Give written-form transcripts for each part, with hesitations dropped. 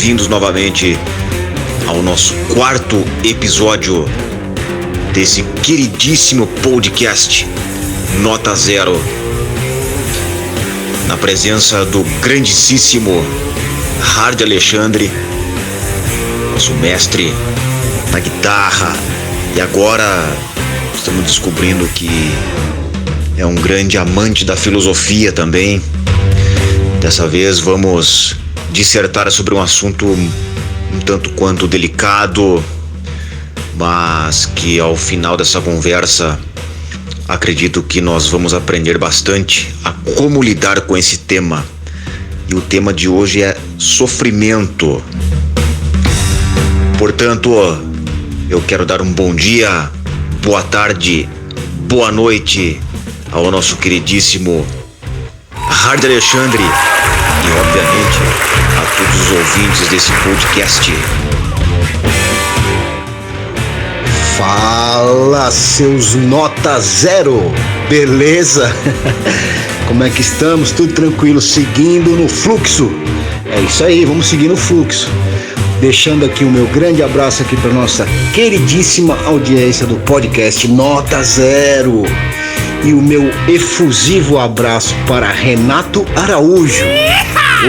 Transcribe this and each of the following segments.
bem-vindos novamente ao nosso quarto episódio desse queridíssimo podcast Nota Zero, na presença do grandíssimo Hard Alexandre, nosso mestre na guitarra, e agora estamos descobrindo que é um grande amante da filosofia também. Dessa vez vamos dissertar sobre um assunto um tanto quanto delicado, mas que ao final dessa conversa acredito que nós vamos aprender bastante a como lidar com esse tema. E o tema de hoje é sofrimento. Portanto, eu quero dar um bom dia, boa tarde, boa noite ao nosso queridíssimo Hard Alexandre e, obviamente, a todos os ouvintes desse podcast. Fala, seus Nota Zero, beleza? Como é que estamos? Tudo tranquilo, seguindo no fluxo? É isso aí, vamos seguir no fluxo. Deixando aqui o meu grande abraço aqui para nossa queridíssima audiência do podcast Nota Zero. E o meu efusivo abraço para Renato Araújo.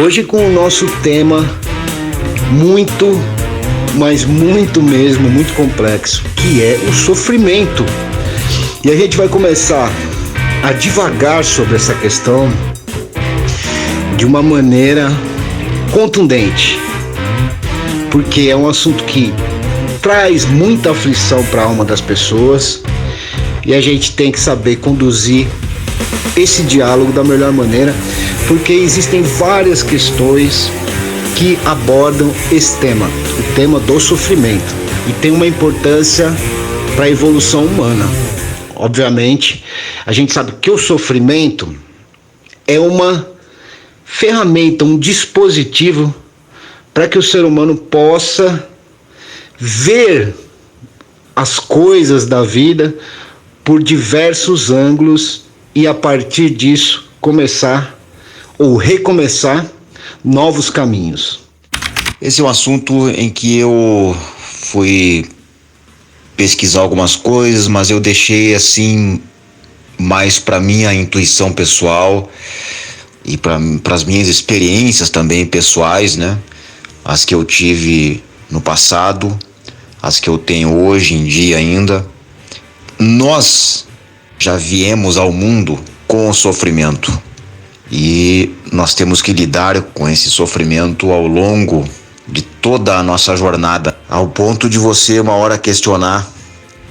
Hoje com o nosso tema muito, mas muito mesmo, muito complexo, que é o sofrimento. E a gente vai começar a divagar sobre essa questão de uma maneira contundente, porque é um assunto que traz muita aflição para a alma das pessoas. E a gente tem que saber conduzir esse diálogo da melhor maneira, porque existem várias questões que abordam esse tema, o tema do sofrimento, e tem uma importância para a evolução humana. Obviamente, a gente sabe que o sofrimento é uma ferramenta, um dispositivo para que o ser humano possa ver as coisas da vida por diversos ângulos e, a partir disso, começar ou recomeçar novos caminhos. Esse é um assunto em que eu fui pesquisar algumas coisas, mas eu deixei assim mais para minha intuição pessoal e para as minhas experiências também pessoais, né? As que eu tive no passado, as que eu tenho hoje em dia ainda. Nós já viemos ao mundo com o sofrimento e nós temos que lidar com esse sofrimento ao longo de toda a nossa jornada, ao ponto de você uma hora questionar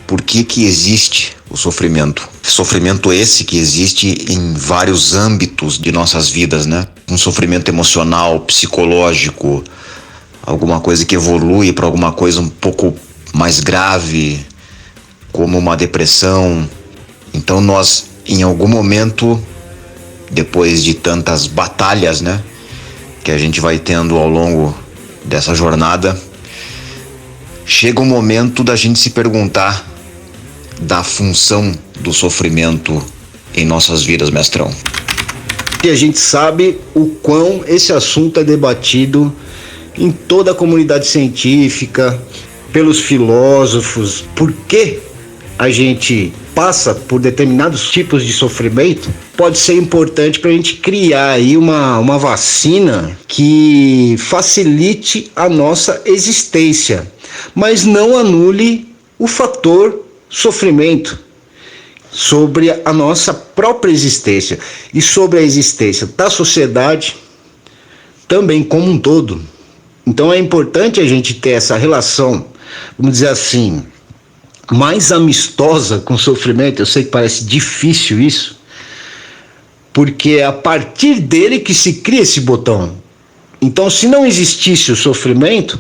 por que existe o sofrimento. Sofrimento esse que existe em vários âmbitos de nossas vidas, né? Um sofrimento emocional, psicológico, alguma coisa que evolui para alguma coisa um pouco mais grave, como uma depressão. Então nós, em algum momento, depois de tantas batalhas, né, que a gente vai tendo ao longo dessa jornada, chega um momento da gente se perguntar da função do sofrimento em nossas vidas, mestrão. E a gente sabe o quão esse assunto é debatido em toda a comunidade científica, pelos filósofos. Por que a gente passa por determinados tipos de sofrimento? Pode ser importante para a gente criar aí uma vacina que facilite a nossa existência, mas não anule o fator sofrimento sobre a nossa própria existência e sobre a existência da sociedade também como um todo. Então é importante a gente ter essa relação, vamos dizer assim, mais amistosa com o sofrimento. Eu sei que parece difícil isso, porque é a partir dele que se cria esse botão. Então, se não existisse o sofrimento,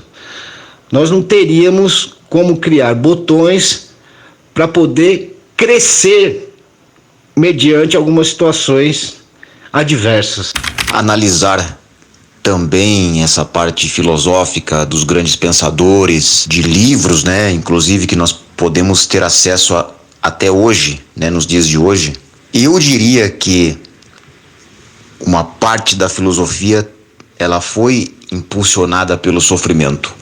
nós não teríamos como criar botões para poder crescer mediante algumas situações adversas. Analisar também essa parte filosófica dos grandes pensadores, de livros, né, inclusive que nós podemos ter acesso até hoje, né, nos dias de hoje. Eu diria que uma parte da filosofia ela foi impulsionada pelo sofrimento,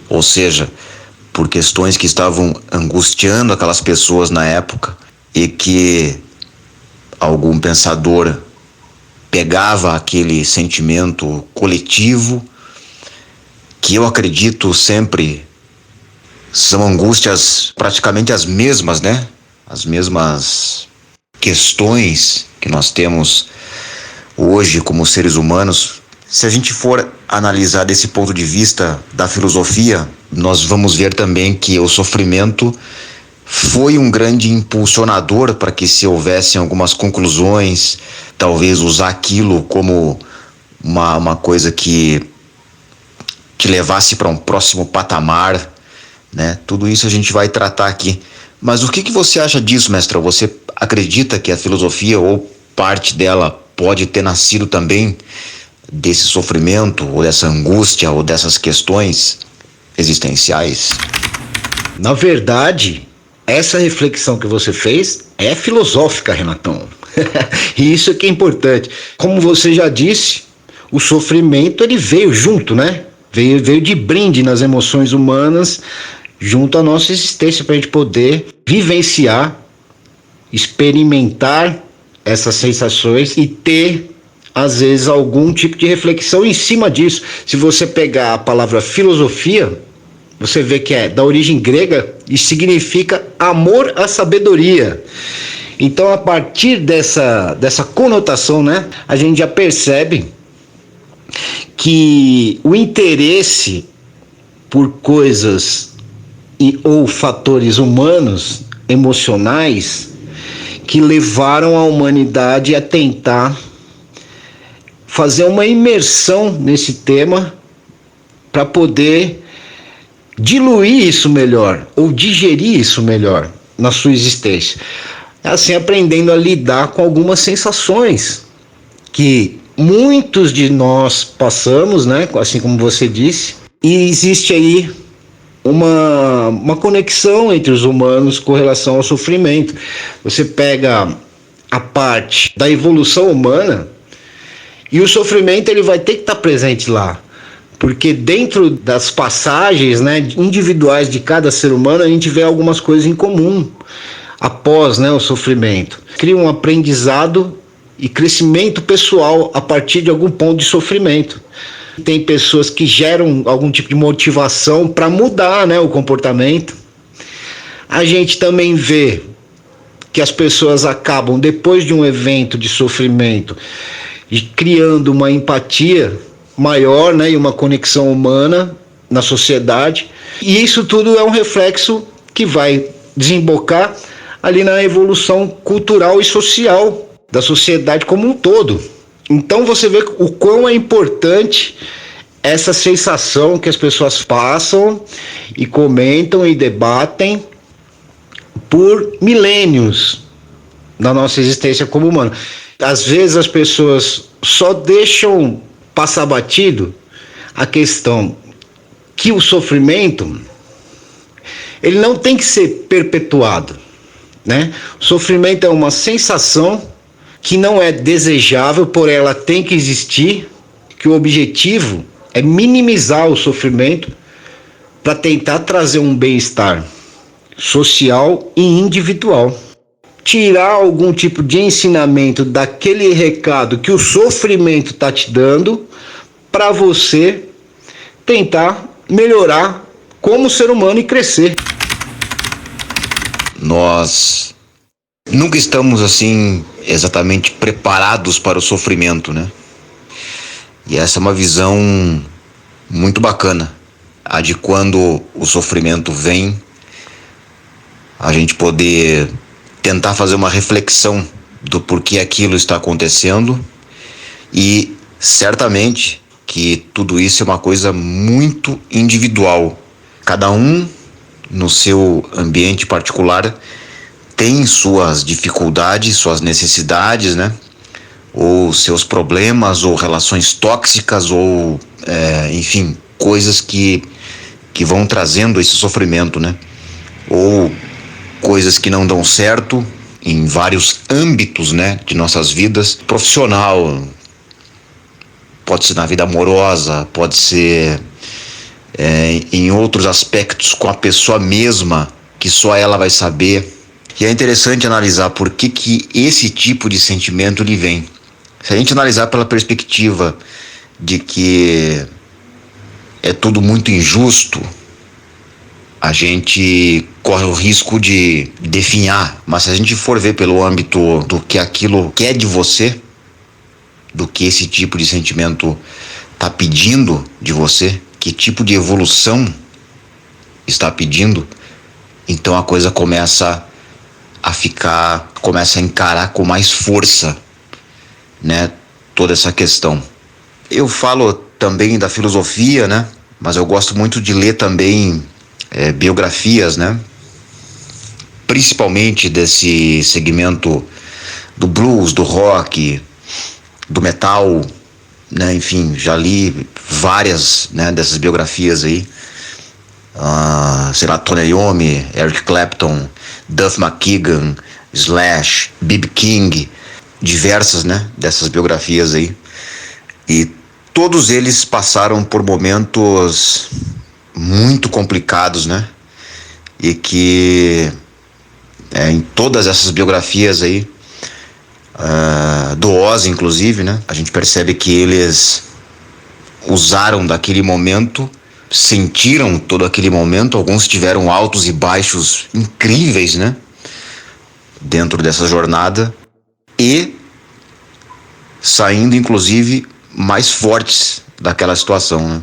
ou seja, por questões que estavam angustiando aquelas pessoas na época e que algum pensador pegava aquele sentimento coletivo, que eu acredito sempre são angústias praticamente as mesmas, né? As mesmas questões que nós temos hoje como seres humanos. Se a gente for analisar desse ponto de vista da filosofia, nós vamos ver também que o sofrimento foi um grande impulsionador para que se houvessem algumas conclusões, talvez usar aquilo como uma coisa que levasse para um próximo patamar, né? Tudo isso a gente vai tratar aqui. Mas o que você acha disso, mestra? Você acredita que a filosofia ou parte dela pode ter nascido também desse sofrimento, ou dessa angústia, ou dessas questões existenciais? Na verdade, essa reflexão que você fez é filosófica, Renatão. E isso é que é importante. Como você já disse, o sofrimento ele veio junto, né? Veio de brinde nas emoções humanas, junto à nossa existência, para a gente poder vivenciar, experimentar essas sensações e ter, às vezes, algum tipo de reflexão em cima disso. Se você pegar a palavra filosofia, você vê que é da origem grega e significa amor à sabedoria. Então, a partir dessa conotação, né, a gente já percebe que o interesse por coisas ou fatores humanos, emocionais, que levaram a humanidade a tentar fazer uma imersão nesse tema para poder diluir isso melhor, ou digerir isso melhor na sua existência. Assim, aprendendo a lidar com algumas sensações que muitos de nós passamos, né? Assim como você disse, e existe aí uma conexão entre os humanos com relação ao sofrimento. Você pega a parte da evolução humana e o sofrimento ele vai ter que estar presente lá, porque dentro das passagens, né, individuais de cada ser humano, a gente vê algumas coisas em comum após, né, o sofrimento. Cria um aprendizado e crescimento pessoal a partir de algum ponto de sofrimento. Tem pessoas que geram algum tipo de motivação para mudar, né, o comportamento. A gente também vê que as pessoas acabam, depois de um evento de sofrimento, criando uma empatia maior, né, e uma conexão humana na sociedade. E isso tudo é um reflexo que vai desembocar ali na evolução cultural e social da sociedade como um todo. Então você vê o quão é importante essa sensação que as pessoas passam e comentam e debatem por milênios na nossa existência como humano. Às vezes as pessoas só deixam passar batido a questão que o sofrimento ele não tem que ser perpetuado, né? O sofrimento é uma sensação que não é desejável, porém ela tem que existir, que o objetivo é minimizar o sofrimento para tentar trazer um bem-estar social e individual. Tirar algum tipo de ensinamento daquele recado que o sofrimento está te dando para você tentar melhorar como ser humano e crescer. Nós nunca estamos assim exatamente preparados para o sofrimento, né? E essa é uma visão muito bacana, a de quando o sofrimento vem, a gente poder tentar fazer uma reflexão do porquê aquilo está acontecendo, e certamente que tudo isso é uma coisa muito individual. Cada um no seu ambiente particular tem suas dificuldades, suas necessidades, né? Ou seus problemas, ou relações tóxicas, ou enfim, coisas que vão trazendo esse sofrimento, né? Ou coisas que não dão certo em vários âmbitos, né, de nossas vidas, profissional, pode ser na vida amorosa, pode ser em outros aspectos com a pessoa mesma, que só ela vai saber. E é interessante analisar por que esse tipo de sentimento lhe vem. Se a gente analisar pela perspectiva de que é tudo muito injusto, a gente corre o risco de definhar. Mas se a gente for ver pelo âmbito do que aquilo quer de você, do que esse tipo de sentimento está pedindo de você, que tipo de evolução está pedindo, então a coisa começa a encarar com mais força, né, toda essa questão. Eu falo também da filosofia, né, mas eu gosto muito de ler também biografias, né, principalmente desse segmento do blues, do rock, do metal, né, enfim, já li várias, né, dessas biografias aí, sei lá, Tony Iommi, Eric Clapton, Duff McKagan, Slash, B.B. King, diversas, né, dessas biografias aí, e todos eles passaram por momentos muito complicados, né, e que em todas essas biografias aí, do Ozzy inclusive, né, a gente percebe que eles usaram daquele momento, sentiram todo aquele momento. Alguns tiveram altos e baixos incríveis, né, dentro dessa jornada, e saindo inclusive mais fortes daquela situação, né?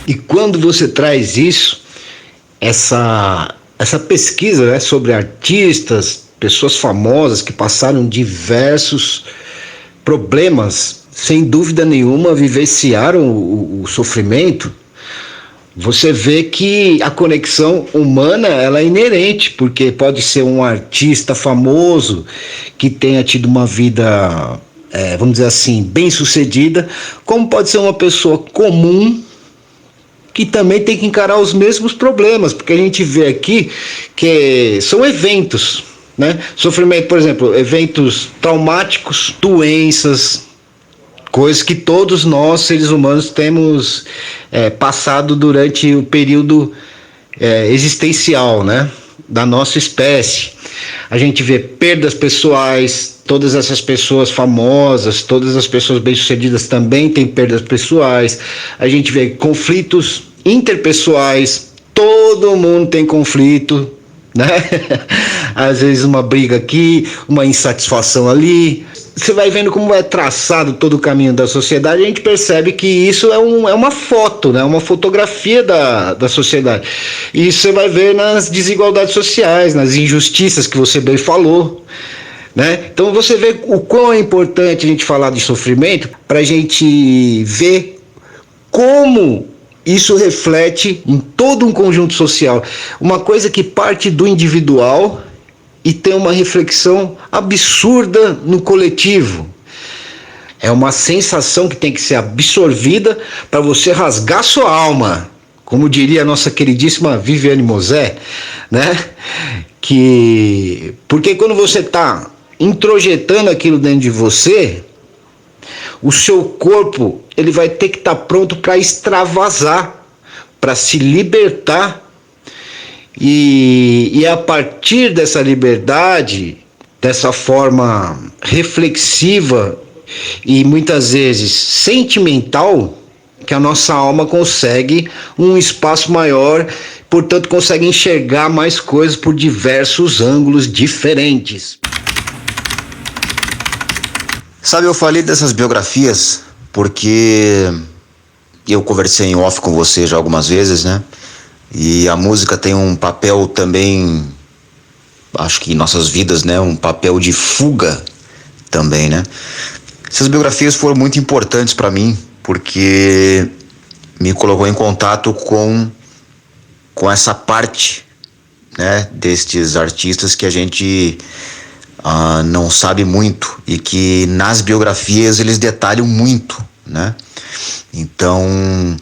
E quando você traz isso, essa pesquisa, né, sobre artistas, pessoas famosas que passaram diversos problemas, sem dúvida nenhuma vivenciaram o sofrimento, você vê que a conexão humana ela é inerente, porque pode ser um artista famoso que tenha tido uma vida, vamos dizer assim, bem sucedida, como pode ser uma pessoa comum que também tem que encarar os mesmos problemas, porque a gente vê aqui que são eventos, né? Sofrimento, por exemplo, eventos traumáticos, doenças, coisas que todos nós, seres humanos, temos passado durante o período existencial, né, da nossa espécie. A gente vê perdas pessoais, todas essas pessoas famosas, todas as pessoas bem-sucedidas também têm perdas pessoais. A gente vê conflitos interpessoais, todo mundo tem conflito, né? Às vezes uma briga aqui, uma insatisfação ali. Você vai vendo como é traçado todo o caminho da sociedade, a gente percebe que isso é uma foto, né? Uma fotografia da sociedade. E isso você vai ver nas desigualdades sociais, nas injustiças que você bem falou, né? Então você vê o quão é importante a gente falar de sofrimento para a gente ver como isso reflete em todo um conjunto social. Uma coisa que parte do individual e tem uma reflexão absurda no coletivo. É uma sensação que tem que ser absorvida para você rasgar sua alma, como diria a nossa queridíssima Viviane Mosé, né? Porque quando você está introjetando aquilo dentro de você, o seu corpo ele vai ter que estar pronto para extravasar, para se libertar. E a partir dessa liberdade, dessa forma reflexiva e muitas vezes sentimental, que a nossa alma consegue um espaço maior, portanto consegue enxergar mais coisas por diversos ângulos diferentes. Sabe, eu falei dessas biografias porque eu conversei em off com você já algumas vezes, né? E a música tem um papel também, acho que em nossas vidas, né? Um papel de fuga também, né? Essas biografias foram muito importantes para mim, porque me colocou em contato com essa parte, né? Destes artistas que a gente não sabe muito e que nas biografias eles detalham muito, né? Então,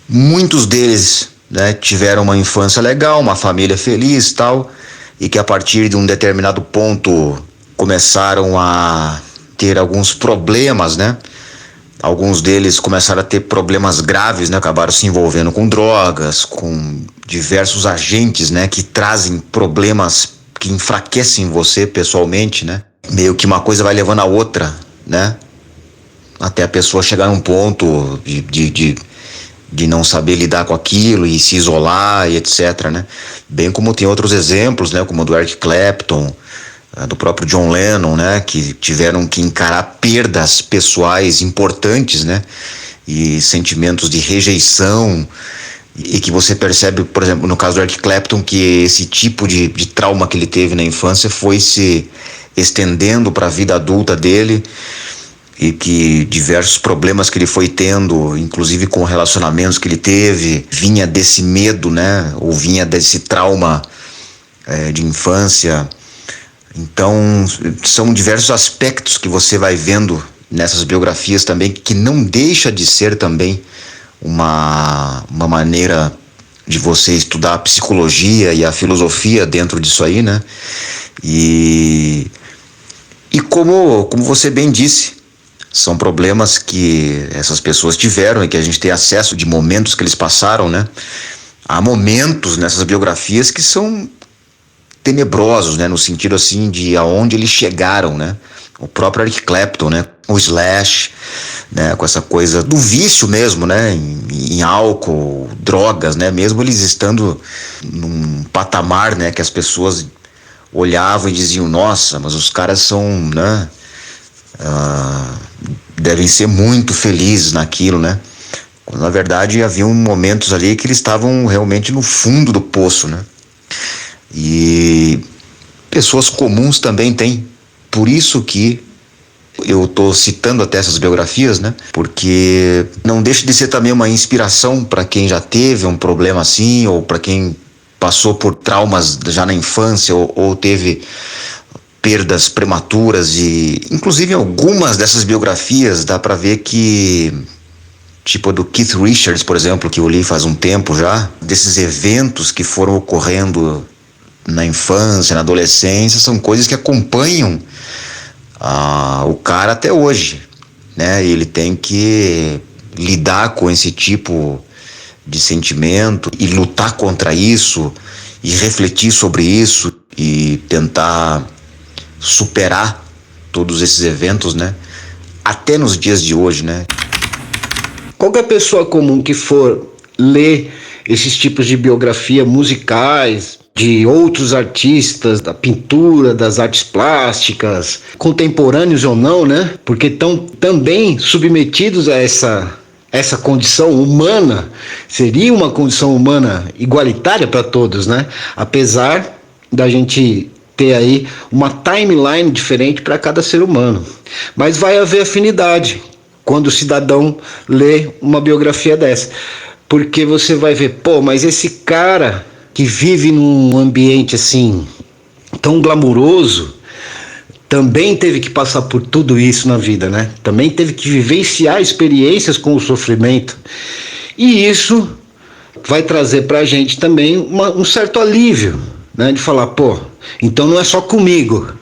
muitos deles, né, tiveram uma infância legal, uma família feliz, tal, e que a partir de um determinado ponto começaram a ter alguns problemas, né, Alguns deles começaram a ter problemas graves, né? Acabaram se envolvendo com drogas, com diversos agentes, né? Que trazem problemas que enfraquecem você pessoalmente, né? Meio que uma coisa vai levando a outra, né? Até a pessoa chegar num ponto de não saber lidar com aquilo e se isolar e etc, né? Bem como tem outros exemplos, né? Como o do Eric Clapton, do próprio John Lennon, né? Que tiveram que encarar perdas pessoais importantes, né? E sentimentos de rejeição, e que você percebe, por exemplo, no caso do Eric Clapton, que esse tipo de trauma que ele teve na infância foi se estendendo para a vida adulta dele, e que diversos problemas que ele foi tendo, inclusive com relacionamentos que ele teve, vinha desse medo, né? Ou vinha desse trauma de infância. Então, são diversos aspectos que você vai vendo nessas biografias também, que não deixa de ser também uma maneira de você estudar a psicologia e a filosofia dentro disso aí, né? E como você bem disse, são problemas que essas pessoas tiveram e que a gente tem acesso de momentos que eles passaram, né? Há momentos nessas biografias que são tenebrosos, né? No sentido assim de aonde eles chegaram, né? O próprio Eric Clapton, né? O Slash, né? Com essa coisa do vício mesmo, né? Em álcool, drogas, né? Mesmo eles estando num patamar, né? Que as pessoas olhavam e diziam, nossa, mas os caras são, né? Devem ser muito felizes naquilo, né? Quando, na verdade, haviam momentos ali que eles estavam realmente no fundo do poço, né? E pessoas comuns também têm. Por isso que eu estou citando até essas biografias, né? Porque não deixa de ser também uma inspiração para quem já teve um problema assim, ou para quem passou por traumas já na infância, ou teve perdas prematuras. E inclusive em algumas dessas biografias dá para ver que, tipo a do Keith Richards, por exemplo, que eu li faz um tempo já, desses eventos que foram ocorrendo na infância, na adolescência, são coisas que acompanham o cara até hoje, né? E ele tem que lidar com esse tipo de sentimento e lutar contra isso e refletir sobre isso e tentar superar todos esses eventos, né? Até nos dias de hoje, né? Qualquer pessoa comum que for ler esses tipos de biografia musicais de outros artistas, da pintura, das artes plásticas, contemporâneos ou não, né? Porque estão também submetidos a essa condição humana, seria uma condição humana igualitária para todos, né? Apesar da gente ter aí uma timeline diferente para cada ser humano. Mas vai haver afinidade quando o cidadão lê uma biografia dessa. Porque você vai ver, pô, mas esse cara que vive num ambiente assim tão glamuroso também teve que passar por tudo isso na vida, né? Também teve que vivenciar experiências com o sofrimento. E isso vai trazer pra gente também um certo alívio, né? De falar, pô, então não é só comigo.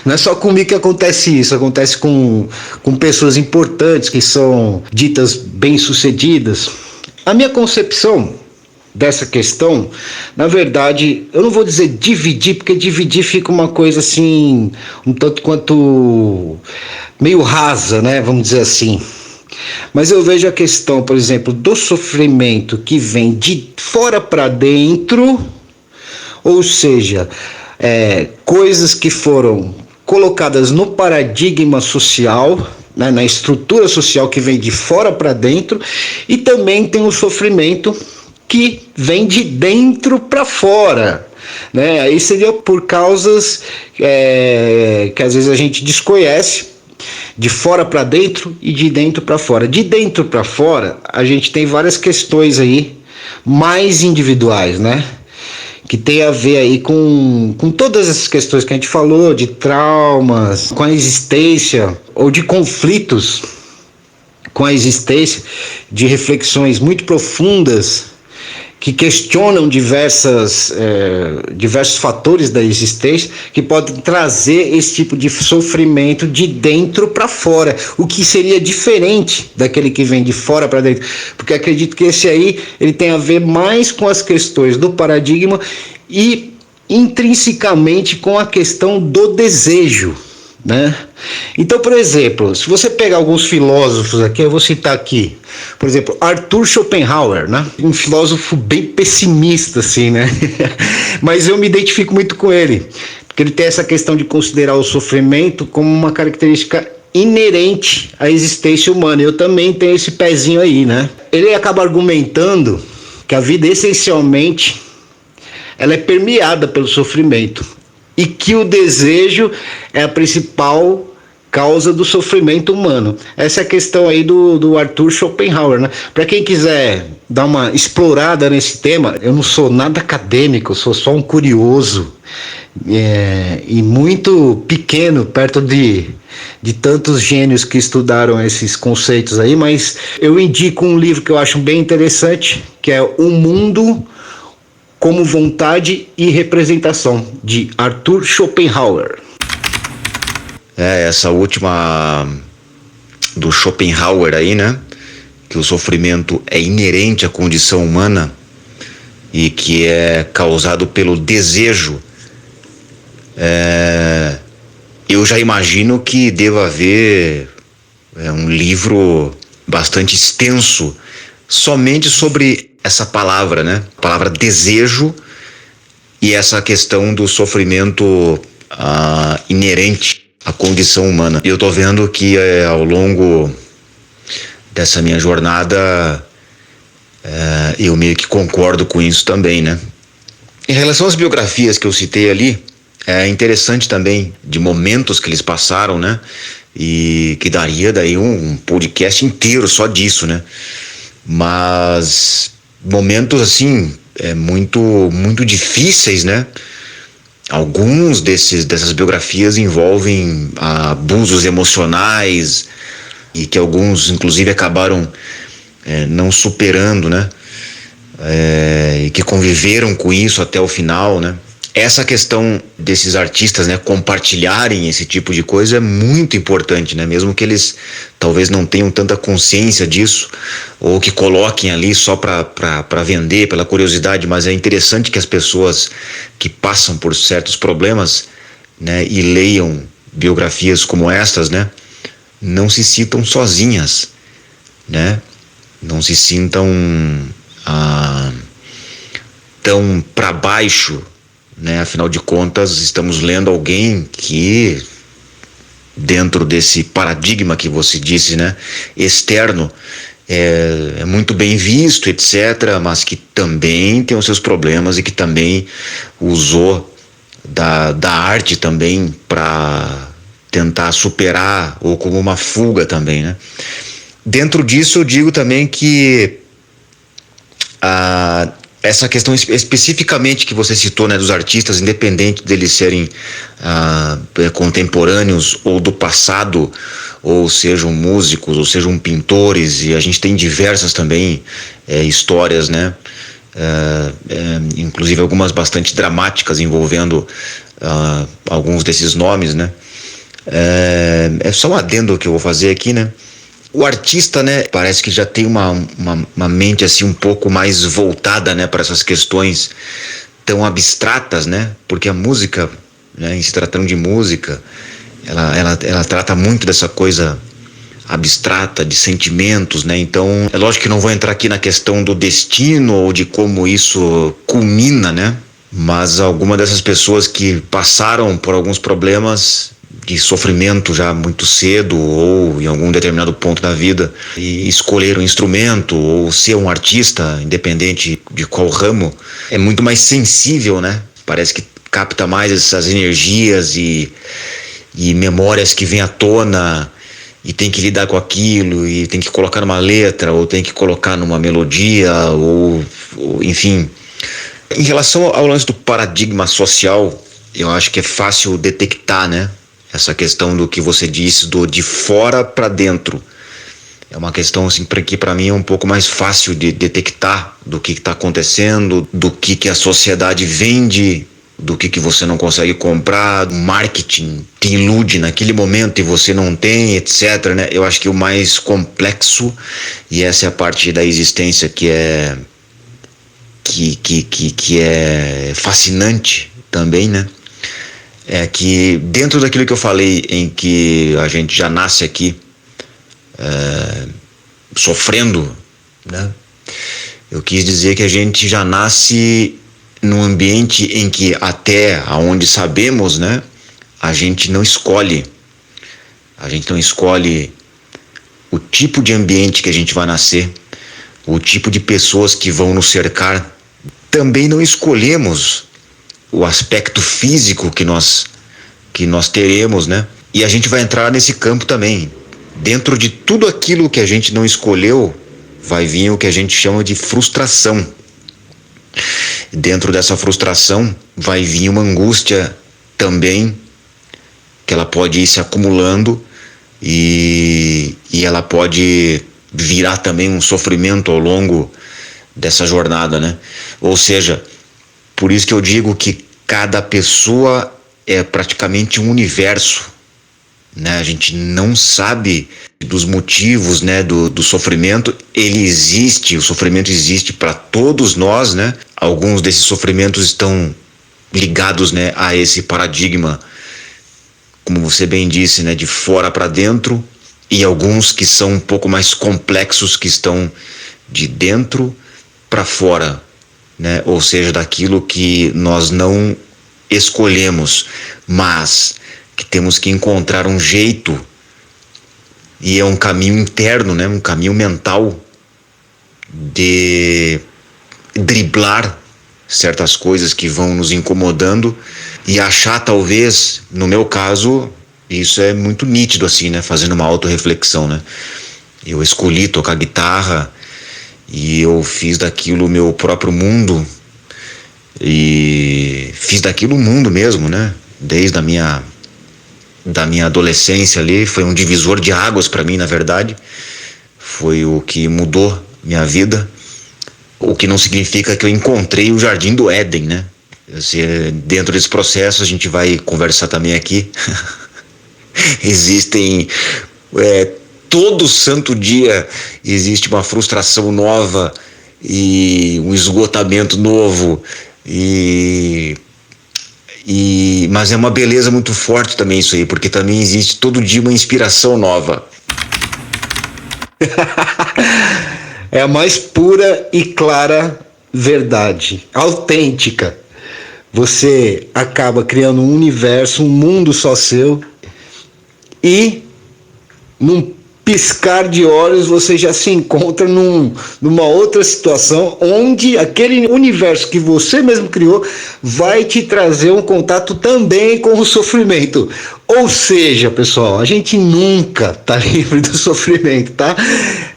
Não é só comigo que acontece isso. Acontece com pessoas importantes que são ditas bem-sucedidas. A minha concepção dessa questão, na verdade, eu não vou dizer dividir, porque dividir fica uma coisa assim, um tanto quanto meio rasa, né? Vamos dizer assim. Mas eu vejo a questão, por exemplo, do sofrimento que vem de fora para dentro, ou seja, coisas que foram colocadas no paradigma social, né, na estrutura social que vem de fora para dentro, e também tem o sofrimento que vem de dentro para fora, né? Aí seria por causas que às vezes a gente desconhece, de fora para dentro e de dentro para fora. De dentro para fora, a gente tem várias questões aí mais individuais, né? Que tem a ver aí com todas essas questões que a gente falou, de traumas, com a existência, ou de conflitos com a existência, de reflexões muito profundas que questionam diversos fatores da existência que podem trazer esse tipo de sofrimento de dentro para fora, o que seria diferente daquele que vem de fora para dentro, porque acredito que esse aí ele tem a ver mais com as questões do paradigma e intrinsecamente com a questão do desejo, né? Então, por exemplo, se você pegar alguns filósofos aqui, eu vou citar aqui, por exemplo, Arthur Schopenhauer, né? Um filósofo bem pessimista, assim, né? Mas eu me identifico muito com ele, porque ele tem essa questão de considerar o sofrimento como uma característica inerente à existência humana. Eu também tenho esse pezinho aí, né? Ele acaba argumentando que a vida essencialmente ela é permeada pelo sofrimento e que o desejo é a principal causa do sofrimento humano. Essa é a questão aí do Arthur Schopenhauer, né? Para quem quiser dar uma explorada nesse tema, eu não sou nada acadêmico, eu sou só um curioso e muito pequeno perto de tantos gênios que estudaram esses conceitos aí, mas eu indico um livro que eu acho bem interessante, que é O Mundo como Vontade e Representação, de Arthur Schopenhauer. Essa última do Schopenhauer aí, né? Que o sofrimento é inerente à condição humana e que é causado pelo desejo. Eu já imagino que deva haver um livro bastante extenso somente sobre essa palavra, né? A palavra desejo e essa questão do sofrimento inerente à condição humana. Eu tô vendo que ao longo dessa minha jornada eu meio que concordo com isso também, né? Em relação às biografias que eu citei ali, é interessante também de momentos que eles passaram, né? E que daria daí um podcast inteiro só disso, né? Mas momentos assim muito muito difíceis, né? Alguns dessas biografias envolvem abusos emocionais e que alguns inclusive acabaram não superando, né? E que conviveram com isso até o final, né? Essa questão desses artistas, né, compartilharem esse tipo de coisa é muito importante, né? Mesmo que eles talvez não tenham tanta consciência disso ou que coloquem ali só para vender, pela curiosidade, mas é interessante que as pessoas que passam por certos problemas, né, e leiam biografias como estas, né, não se sintam sozinhas, né? Não se sintam tão para baixo, né? Afinal de contas, estamos lendo alguém que, dentro desse paradigma que você disse, né, externo, é muito bem visto, etc., mas que também tem os seus problemas e que também usou da arte também para tentar superar ou como uma fuga também, né? Dentro disso, eu digo também que essa questão especificamente que você citou, né, dos artistas, independente deles serem contemporâneos ou do passado, ou sejam músicos, ou sejam pintores, e a gente tem diversas também histórias, né, inclusive algumas bastante dramáticas envolvendo alguns desses nomes, né. É só um adendo que eu vou fazer aqui, né. O artista, né, parece que já tem uma mente assim um pouco mais voltada, né, para essas questões tão abstratas, né, porque a música, né, em se tratando de música, ela trata muito dessa coisa abstrata, de sentimentos, né, então é lógico que não vou entrar aqui na questão do destino ou de como isso culmina, né, mas alguma dessas pessoas que passaram por alguns problemas de sofrimento já muito cedo ou em algum determinado ponto da vida e escolher um instrumento ou ser um artista, independente de qual ramo, é muito mais sensível, né? Parece que capta mais essas energias e memórias que vêm à tona e tem que lidar com aquilo e tem que colocar numa letra ou tem que colocar numa melodia ou enfim. Em relação ao lance do paradigma social, eu acho que é fácil detectar, né? Essa questão do que você disse, do de fora para dentro. É uma questão assim que para mim é um pouco mais fácil de detectar do que está acontecendo, do que a sociedade vende, do que você não consegue comprar, o marketing te ilude naquele momento e você não tem, etc, né? Eu acho que o mais complexo, e essa é a parte da existência que é fascinante também, né? É que dentro daquilo que eu falei, em que a gente já nasce aqui sofrendo, né? Eu quis dizer que a gente já nasce num ambiente em que, até aonde sabemos, né, a gente não escolhe o tipo de ambiente que a gente vai nascer, o tipo de pessoas que vão nos cercar. Também não escolhemos o aspecto físico que nós teremos, né? E a gente vai entrar nesse campo também. Dentro de tudo aquilo que a gente não escolheu, vai vir o que a gente chama de frustração. Dentro dessa frustração vai vir uma angústia também, que ela pode ir se acumulando e ela pode virar também um sofrimento ao longo dessa jornada, né? Ou seja, por isso que eu digo que cada pessoa é praticamente um universo, né? A gente não sabe dos motivos, né, do sofrimento. Ele existe, o sofrimento existe para todos nós, né? Alguns desses sofrimentos estão ligados, né, a esse paradigma, como você bem disse, né, de fora para dentro, e alguns que são um pouco mais complexos, que estão de dentro para fora, né? Ou seja, daquilo que nós não escolhemos, mas que temos que encontrar um jeito, e é um caminho interno, né? Um caminho mental de driblar certas coisas que vão nos incomodando e achar, talvez, no meu caso, isso é muito nítido assim, né? Fazendo uma autorreflexão, né? Eu escolhi tocar guitarra e eu fiz daquilo o meu próprio mundo, e fiz daquilo um mundo mesmo, né? Desde a minha adolescência ali, foi um divisor de águas para mim, na verdade. Foi o que mudou minha vida. O que não significa que eu encontrei o jardim do Éden, né? Dentro desse processo, a gente vai conversar também aqui. Existem todo santo dia existe uma frustração nova e um esgotamento novo, mas é uma beleza muito forte também isso aí, porque também existe todo dia uma inspiração nova. É a mais pura e clara verdade, autêntica. Você acaba criando um universo, um mundo só seu, e num piscar de olhos você já se encontra numa outra situação, onde aquele universo que você mesmo criou vai te trazer um contato também com o sofrimento. Ou seja, pessoal, a gente nunca tá livre do sofrimento, tá?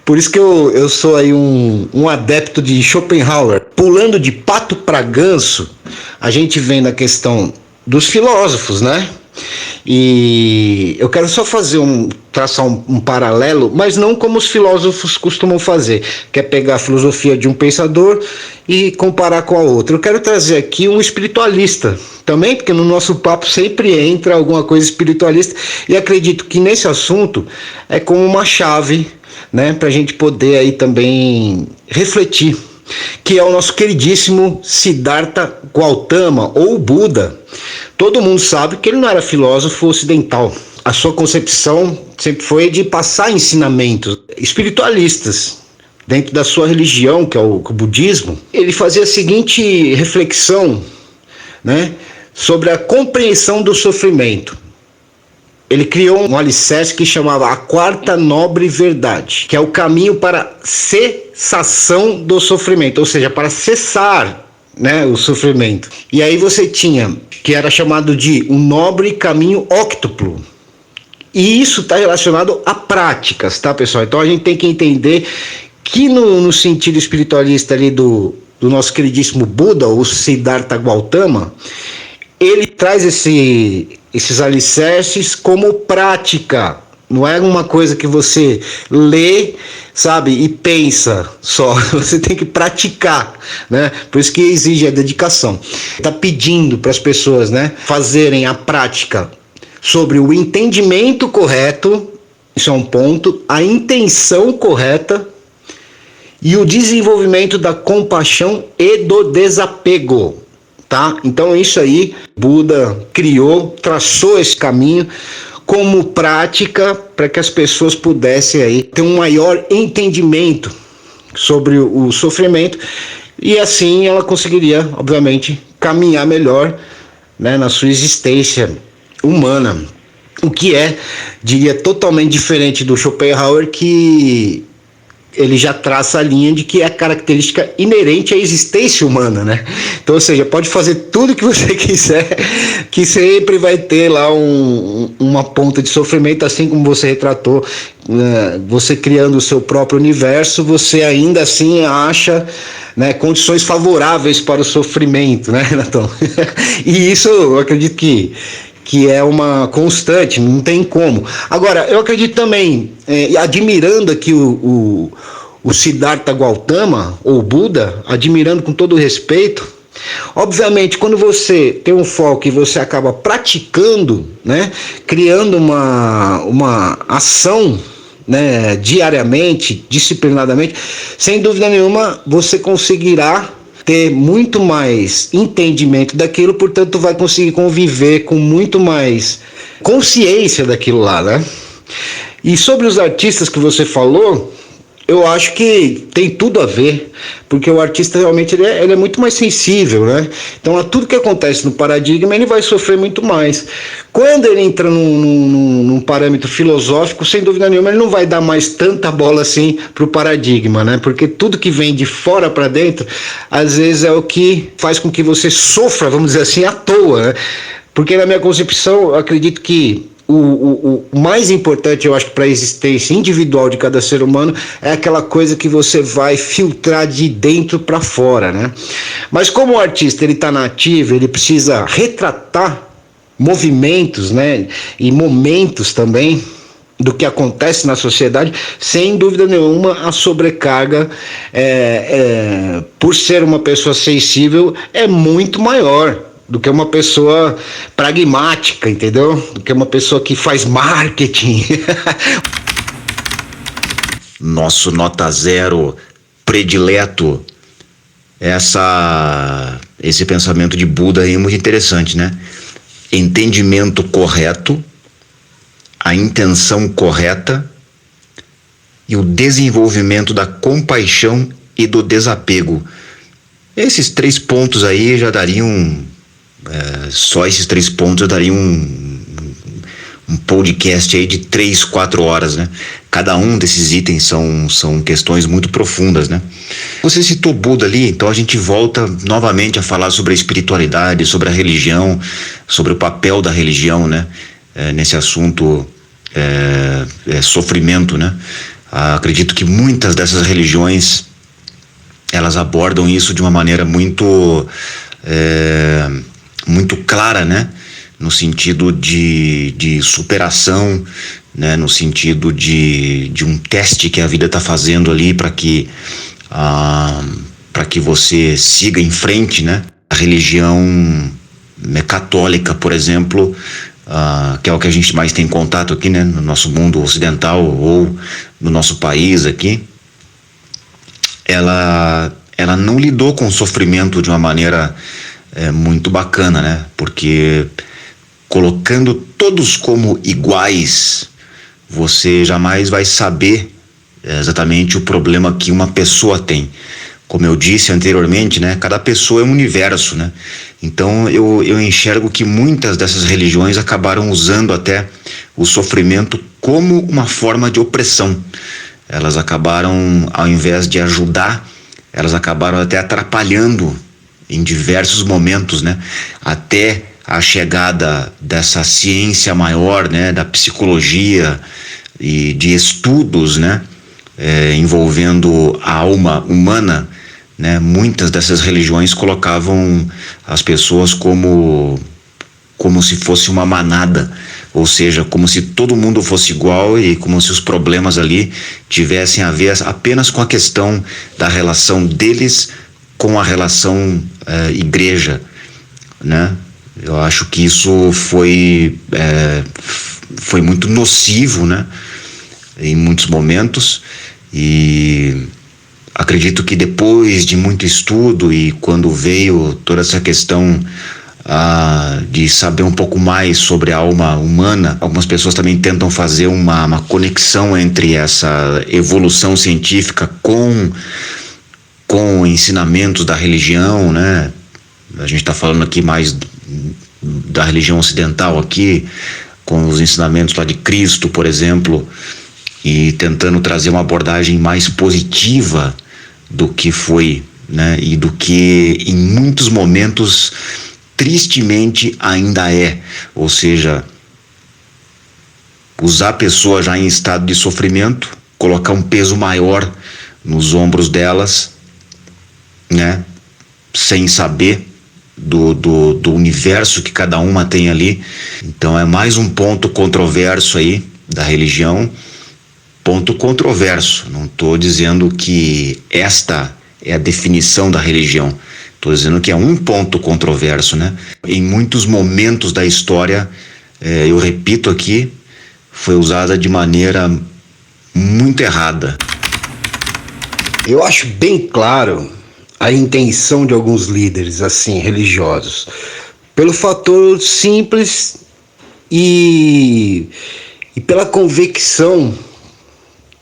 Por isso que eu sou aí um adepto de Schopenhauer. Pulando de pato para ganso, a gente vem na questão dos filósofos, né? E eu quero só traçar um paralelo, mas não como os filósofos costumam fazer, que é pegar a filosofia de um pensador e comparar com a outra. Eu quero trazer aqui um espiritualista também, porque no nosso papo sempre entra alguma coisa espiritualista, e acredito que nesse assunto é como uma chave, né, para a gente poder aí também refletir, que é o nosso queridíssimo Siddhartha Gautama, ou Buda. Todo mundo sabe que ele não era filósofo ocidental. A sua concepção sempre foi de passar ensinamentos espiritualistas dentro da sua religião, que é o budismo. Ele fazia a seguinte reflexão, né, sobre a compreensão do sofrimento. Ele criou um alicerce que chamava a quarta nobre verdade, que é o caminho para a cessação do sofrimento, ou seja, para cessar, né, o sofrimento. E aí você tinha, que era chamado de um nobre caminho óctuplo. E isso está relacionado a práticas, tá, pessoal? Então a gente tem que entender que no sentido espiritualista ali do nosso queridíssimo Buda, o Siddhartha Gautama, ele traz esses alicerces como prática, Não é uma coisa que você lê, sabe, e pensa só. Você tem que praticar, né? Por isso que exige a dedicação. Está pedindo para as pessoas, né, fazerem a prática sobre o entendimento correto, isso é um ponto, a intenção correta e o desenvolvimento da compaixão e do desapego, tá? Então isso aí, Buda criou, traçou esse caminho como prática para que as pessoas pudessem aí ter um maior entendimento sobre o sofrimento e assim ela conseguiria, obviamente, caminhar melhor, né, na sua existência humana. O que diria, totalmente diferente do Schopenhauer, que ele já traça a linha de que é característica inerente à existência humana, né? Então, ou seja, pode fazer tudo que você quiser, que sempre vai ter lá uma ponta de sofrimento, assim como você retratou, você criando o seu próprio universo, você ainda assim acha, né, condições favoráveis para o sofrimento, né, Natão? E isso eu acredito que é uma constante, não tem como. Agora, eu acredito também, admirando aqui o Siddhartha Gautama, ou Buda, admirando com todo o respeito, obviamente, quando você tem um foco e você acaba praticando, né, criando uma ação, né, diariamente, disciplinadamente, sem dúvida nenhuma, você conseguirá ter muito mais entendimento daquilo, portanto vai conseguir conviver com muito mais consciência daquilo lá, né? E sobre os artistas que você falou, eu acho que tem tudo a ver, porque o artista realmente ele é muito mais sensível, né? Então a tudo que acontece no paradigma ele vai sofrer muito mais. Quando ele entra num parâmetro filosófico, sem dúvida nenhuma, ele não vai dar mais tanta bola assim para o paradigma, né? Porque tudo que vem de fora para dentro, às vezes é o que faz com que você sofra, vamos dizer assim, à toa, né? Porque na minha concepção, eu acredito que o mais importante, eu acho, para a existência individual de cada ser humano é aquela coisa que você vai filtrar de dentro para fora, né? Mas como o artista ele está na ativa, ele precisa retratar movimentos, né, e momentos também do que acontece na sociedade, sem dúvida nenhuma a sobrecarga por ser uma pessoa sensível é muito maior do que uma pessoa pragmática, entendeu? Do que uma pessoa que faz marketing. Nosso nota zero predileto, esse pensamento de Buda aí é muito interessante, né? Entendimento correto, a intenção correta e o desenvolvimento da compaixão e do desapego. Esses 3 pontos aí já dariam só esses 3 pontos eu daria um podcast aí de 3-4 horas, né? Cada um desses itens são questões muito profundas, né? Você citou Buda ali, então a gente volta novamente a falar sobre a espiritualidade, sobre a religião, sobre o papel da religião, né? Nesse assunto sofrimento, né? Acredito que muitas dessas religiões elas abordam isso de uma maneira muito clara, né? No sentido de superação, né? No sentido de um teste que a vida está fazendo ali para que você siga em frente, né? A religião católica, por exemplo, que é o que a gente mais tem contato aqui, né? No nosso mundo ocidental ou no nosso país aqui, ela não lidou com o sofrimento de uma maneira muito bacana, né? Porque colocando todos como iguais, você jamais vai saber exatamente o problema que uma pessoa tem. Como eu disse anteriormente, né? Cada pessoa é um universo, né? Então eu enxergo que muitas dessas religiões acabaram usando até o sofrimento como uma forma de opressão. Elas acabaram, ao invés de ajudar, elas acabaram até atrapalhando em diversos momentos, né? Até a chegada dessa ciência maior, né? Da psicologia e de estudos, né? Envolvendo a alma humana, né? Muitas dessas religiões colocavam as pessoas como se fosse uma manada, ou seja, como se todo mundo fosse igual e como se os problemas ali tivessem a ver apenas com a questão da relação deles com a relação igreja, né? Eu acho que isso foi muito nocivo, né? Em muitos momentos, e acredito que depois de muito estudo e quando veio toda essa questão de saber um pouco mais sobre a alma humana, algumas pessoas também tentam fazer uma conexão entre essa evolução científica com ensinamentos da religião, né? A gente está falando aqui mais da religião ocidental aqui, com os ensinamentos lá de Cristo, por exemplo, e tentando trazer uma abordagem mais positiva do que foi, né? E do que em muitos momentos tristemente ainda é, ou seja, usar a pessoa já em estado de sofrimento, colocar um peso maior nos ombros delas, né? Sem saber do universo que cada uma tem ali. Então é mais um ponto controverso aí da religião. Ponto controverso, não estou dizendo que esta é a definição da religião, estou dizendo que é um ponto controverso, né? Em muitos momentos da história, eu repito aqui, foi usada de maneira muito errada. Eu acho bem claro a intenção de alguns líderes assim religiosos, pelo fator simples e pela convicção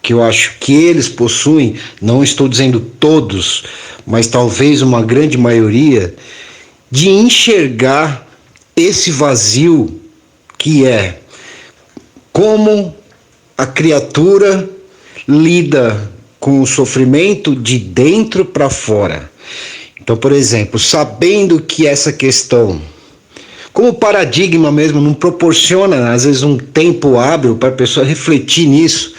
que eu acho que eles possuem, não estou dizendo todos, mas talvez uma grande maioria, de enxergar esse vazio que é como a criatura lida com o sofrimento de dentro para fora. Então, por exemplo, sabendo que essa questão, como paradigma mesmo, não proporciona às vezes um tempo hábil para a pessoa refletir nisso,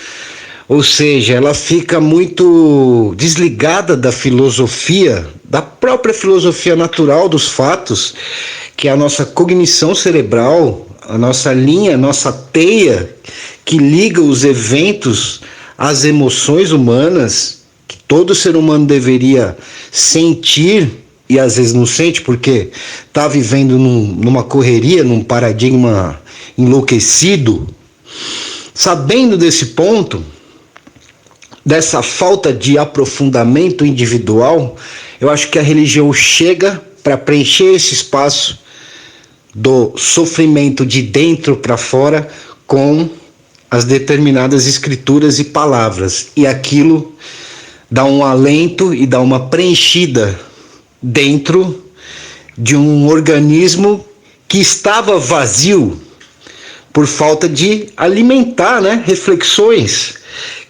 ou seja, ela fica muito desligada da filosofia, da própria filosofia natural dos fatos, que é a nossa cognição cerebral, a nossa linha, a nossa teia, que liga os eventos às emoções humanas, que todo ser humano deveria sentir, e às vezes não sente porque está vivendo numa correria, num paradigma enlouquecido. Sabendo desse ponto, dessa falta de aprofundamento individual, eu acho que a religião chega para preencher esse espaço do sofrimento de dentro para fora com as determinadas escrituras e palavras, e aquilo dá um alento e dá uma preenchida dentro de um organismo que estava vazio por falta de alimentar, né, reflexões,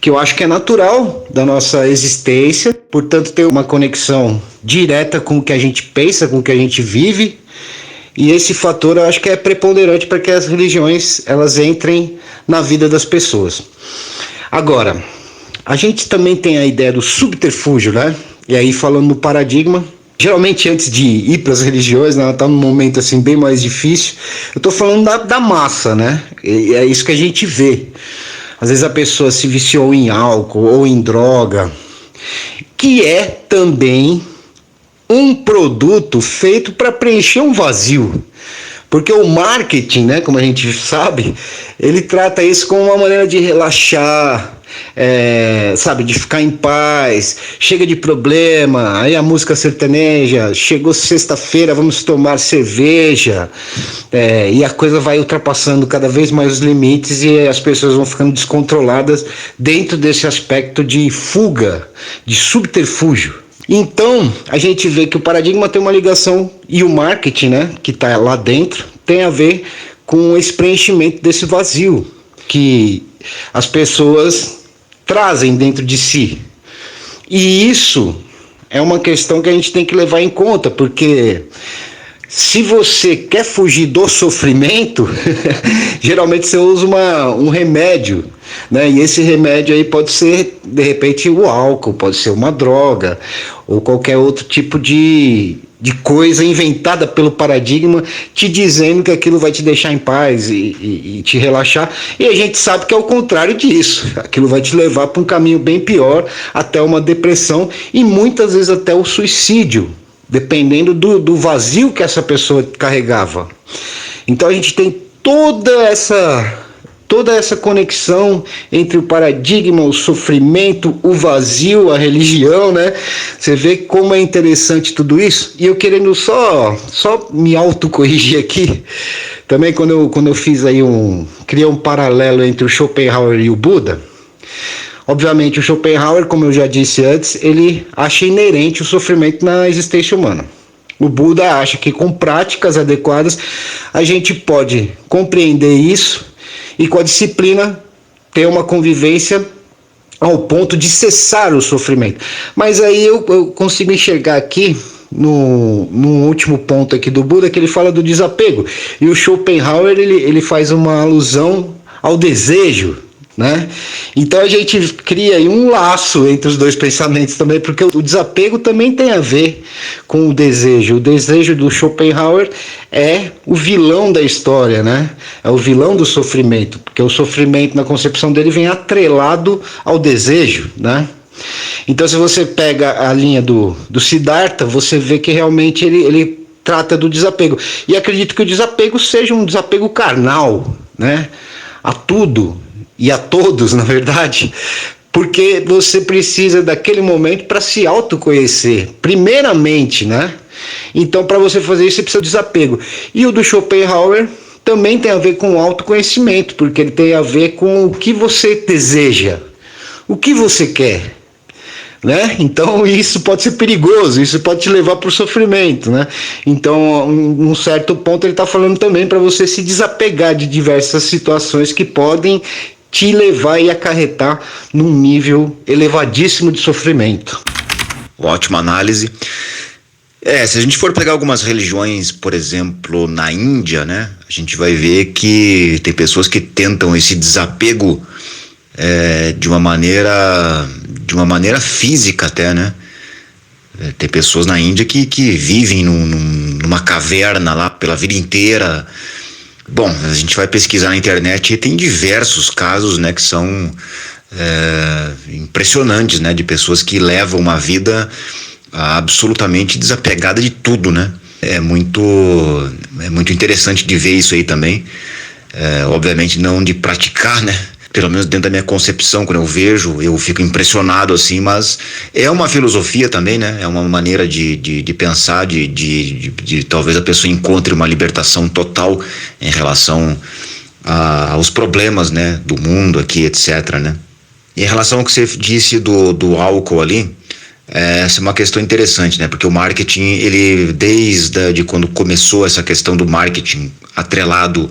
que eu acho que é natural da nossa existência, portanto tem uma conexão direta com o que a gente pensa, com o que a gente vive, e esse fator eu acho que é preponderante para que as religiões elas entrem na vida das pessoas. Agora, a gente também tem a ideia do subterfúgio, né? E aí falando no paradigma, geralmente antes de ir para as religiões, né, ela está num momento assim bem mais difícil, eu estou falando da massa, né? E é isso que a gente vê. Às vezes a pessoa se viciou em álcool ou em droga, que é também um produto feito para preencher um vazio. Porque o marketing, né, como a gente sabe, ele trata isso como uma maneira de relaxar, sabe, de ficar em paz, chega de problema, aí a música sertaneja, chegou sexta-feira, vamos tomar cerveja, e a coisa vai ultrapassando cada vez mais os limites e as pessoas vão ficando descontroladas dentro desse aspecto de fuga, de subterfúgio. Então, a gente vê que o paradigma tem uma ligação, e o marketing, né, que está lá dentro, tem a ver com esse preenchimento desse vazio que as pessoas trazem dentro de si. E isso é uma questão que a gente tem que levar em conta, porque se você quer fugir do sofrimento, geralmente você usa um remédio, né? E esse remédio aí pode ser, de repente, o álcool, pode ser uma droga, ou qualquer outro tipo de de coisa inventada pelo paradigma, te dizendo que aquilo vai te deixar em paz e te relaxar, e a gente sabe que é o contrário disso. Aquilo vai te levar para um caminho bem pior, até uma depressão e muitas vezes até o suicídio, dependendo do vazio que essa pessoa carregava. Então a gente tem toda essa conexão entre o paradigma, o sofrimento, o vazio, a religião, né? Você vê como é interessante tudo isso. E eu querendo só me autocorrigir aqui, também quando eu fiz aí criei um paralelo entre o Schopenhauer e o Buda. Obviamente o Schopenhauer, como eu já disse antes, ele acha inerente o sofrimento na existência humana. O Buda acha que com práticas adequadas a gente pode compreender isso e com a disciplina ter uma convivência ao ponto de cessar o sofrimento. Mas aí eu consigo enxergar aqui, no último ponto aqui do Buda, que ele fala do desapego. E o Schopenhauer, ele faz uma alusão ao desejo, né? Então a gente cria aí um laço entre os dois pensamentos também, porque o desapego também tem a ver com o desejo. O desejo do Schopenhauer é o vilão da história, né? É o vilão do sofrimento, porque o sofrimento na concepção dele vem atrelado ao desejo, né? Então se você pega a linha do Siddhartha, você vê que realmente ele trata do desapego. E acredito que o desapego seja um desapego carnal, né? A tudo e a todos, na verdade, porque você precisa daquele momento para se autoconhecer, primeiramente, né? Então, para você fazer isso, você precisa de desapego. E o do Schopenhauer também tem a ver com o autoconhecimento, porque ele tem a ver com o que você deseja, o que você quer, né? Então isso pode ser perigoso, isso pode te levar para o sofrimento, né? Então, num certo ponto, ele está falando também para você se desapegar de diversas situações que podem te levar e acarretar num nível elevadíssimo de sofrimento. Ótima análise. Se a gente for pegar algumas religiões, por exemplo, na Índia, né, a gente vai ver que tem pessoas que tentam esse desapego de uma maneira física até, né? Tem pessoas na Índia que vivem numa caverna lá pela vida inteira. Bom, a gente vai pesquisar na internet e tem diversos casos, né, que são impressionantes, né, de pessoas que levam uma vida absolutamente desapegada de tudo, né? É muito interessante de ver isso aí também. Obviamente não de praticar, né? Pelo menos dentro da minha concepção, quando eu vejo, eu fico impressionado assim, mas é uma filosofia também, né? É uma maneira de pensar, de talvez a pessoa encontre uma libertação total em relação aos problemas, né, do mundo aqui, etc, né? E em relação ao que você disse do álcool ali, essa é uma questão interessante, né? Porque o marketing, ele desde quando começou essa questão do marketing atrelado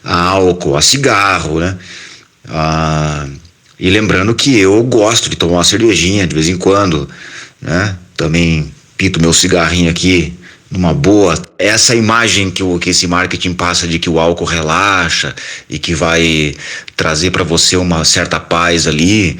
a álcool, a cigarro, né? E lembrando que eu gosto de tomar uma cervejinha de vez em quando, né? Também pito meu cigarrinho aqui numa boa. Essa imagem que esse marketing passa de que o álcool relaxa e que vai trazer para você uma certa paz ali,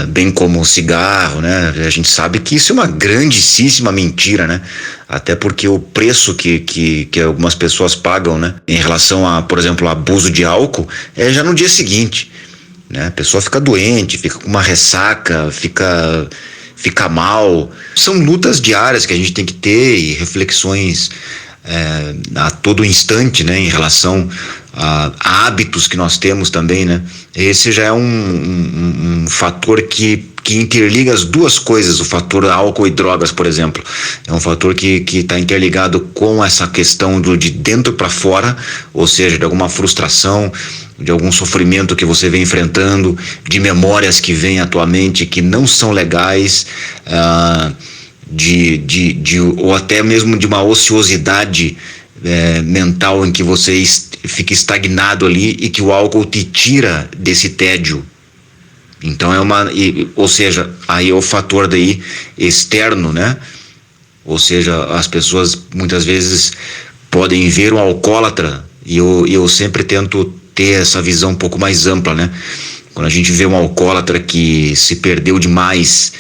bem como o cigarro, né? A gente sabe que isso é uma grandíssima mentira, né? Até porque o preço que algumas pessoas pagam, né, em relação a, por exemplo, abuso de álcool, é já no dia seguinte, né? A pessoa fica doente, fica com uma ressaca, fica mal. São lutas diárias que a gente tem que ter e reflexões a todo instante, né, em relação a hábitos que nós temos também, né? Esse já é um fator que interliga as duas coisas. O fator álcool e drogas, por exemplo, é um fator que está interligado com essa questão de dentro para fora, ou seja, de alguma frustração, de algum sofrimento que você vem enfrentando, de memórias que vêm à tua mente que não são legais, ou até mesmo de uma ociosidade mental em que você fica estagnado ali e que o álcool te tira desse tédio. Então ou seja, aí é o fator daí externo, né? Ou seja, as pessoas muitas vezes podem ver um alcoólatra, e eu sempre tento ter essa visão um pouco mais ampla, né? Quando a gente vê um alcoólatra que se perdeu demais,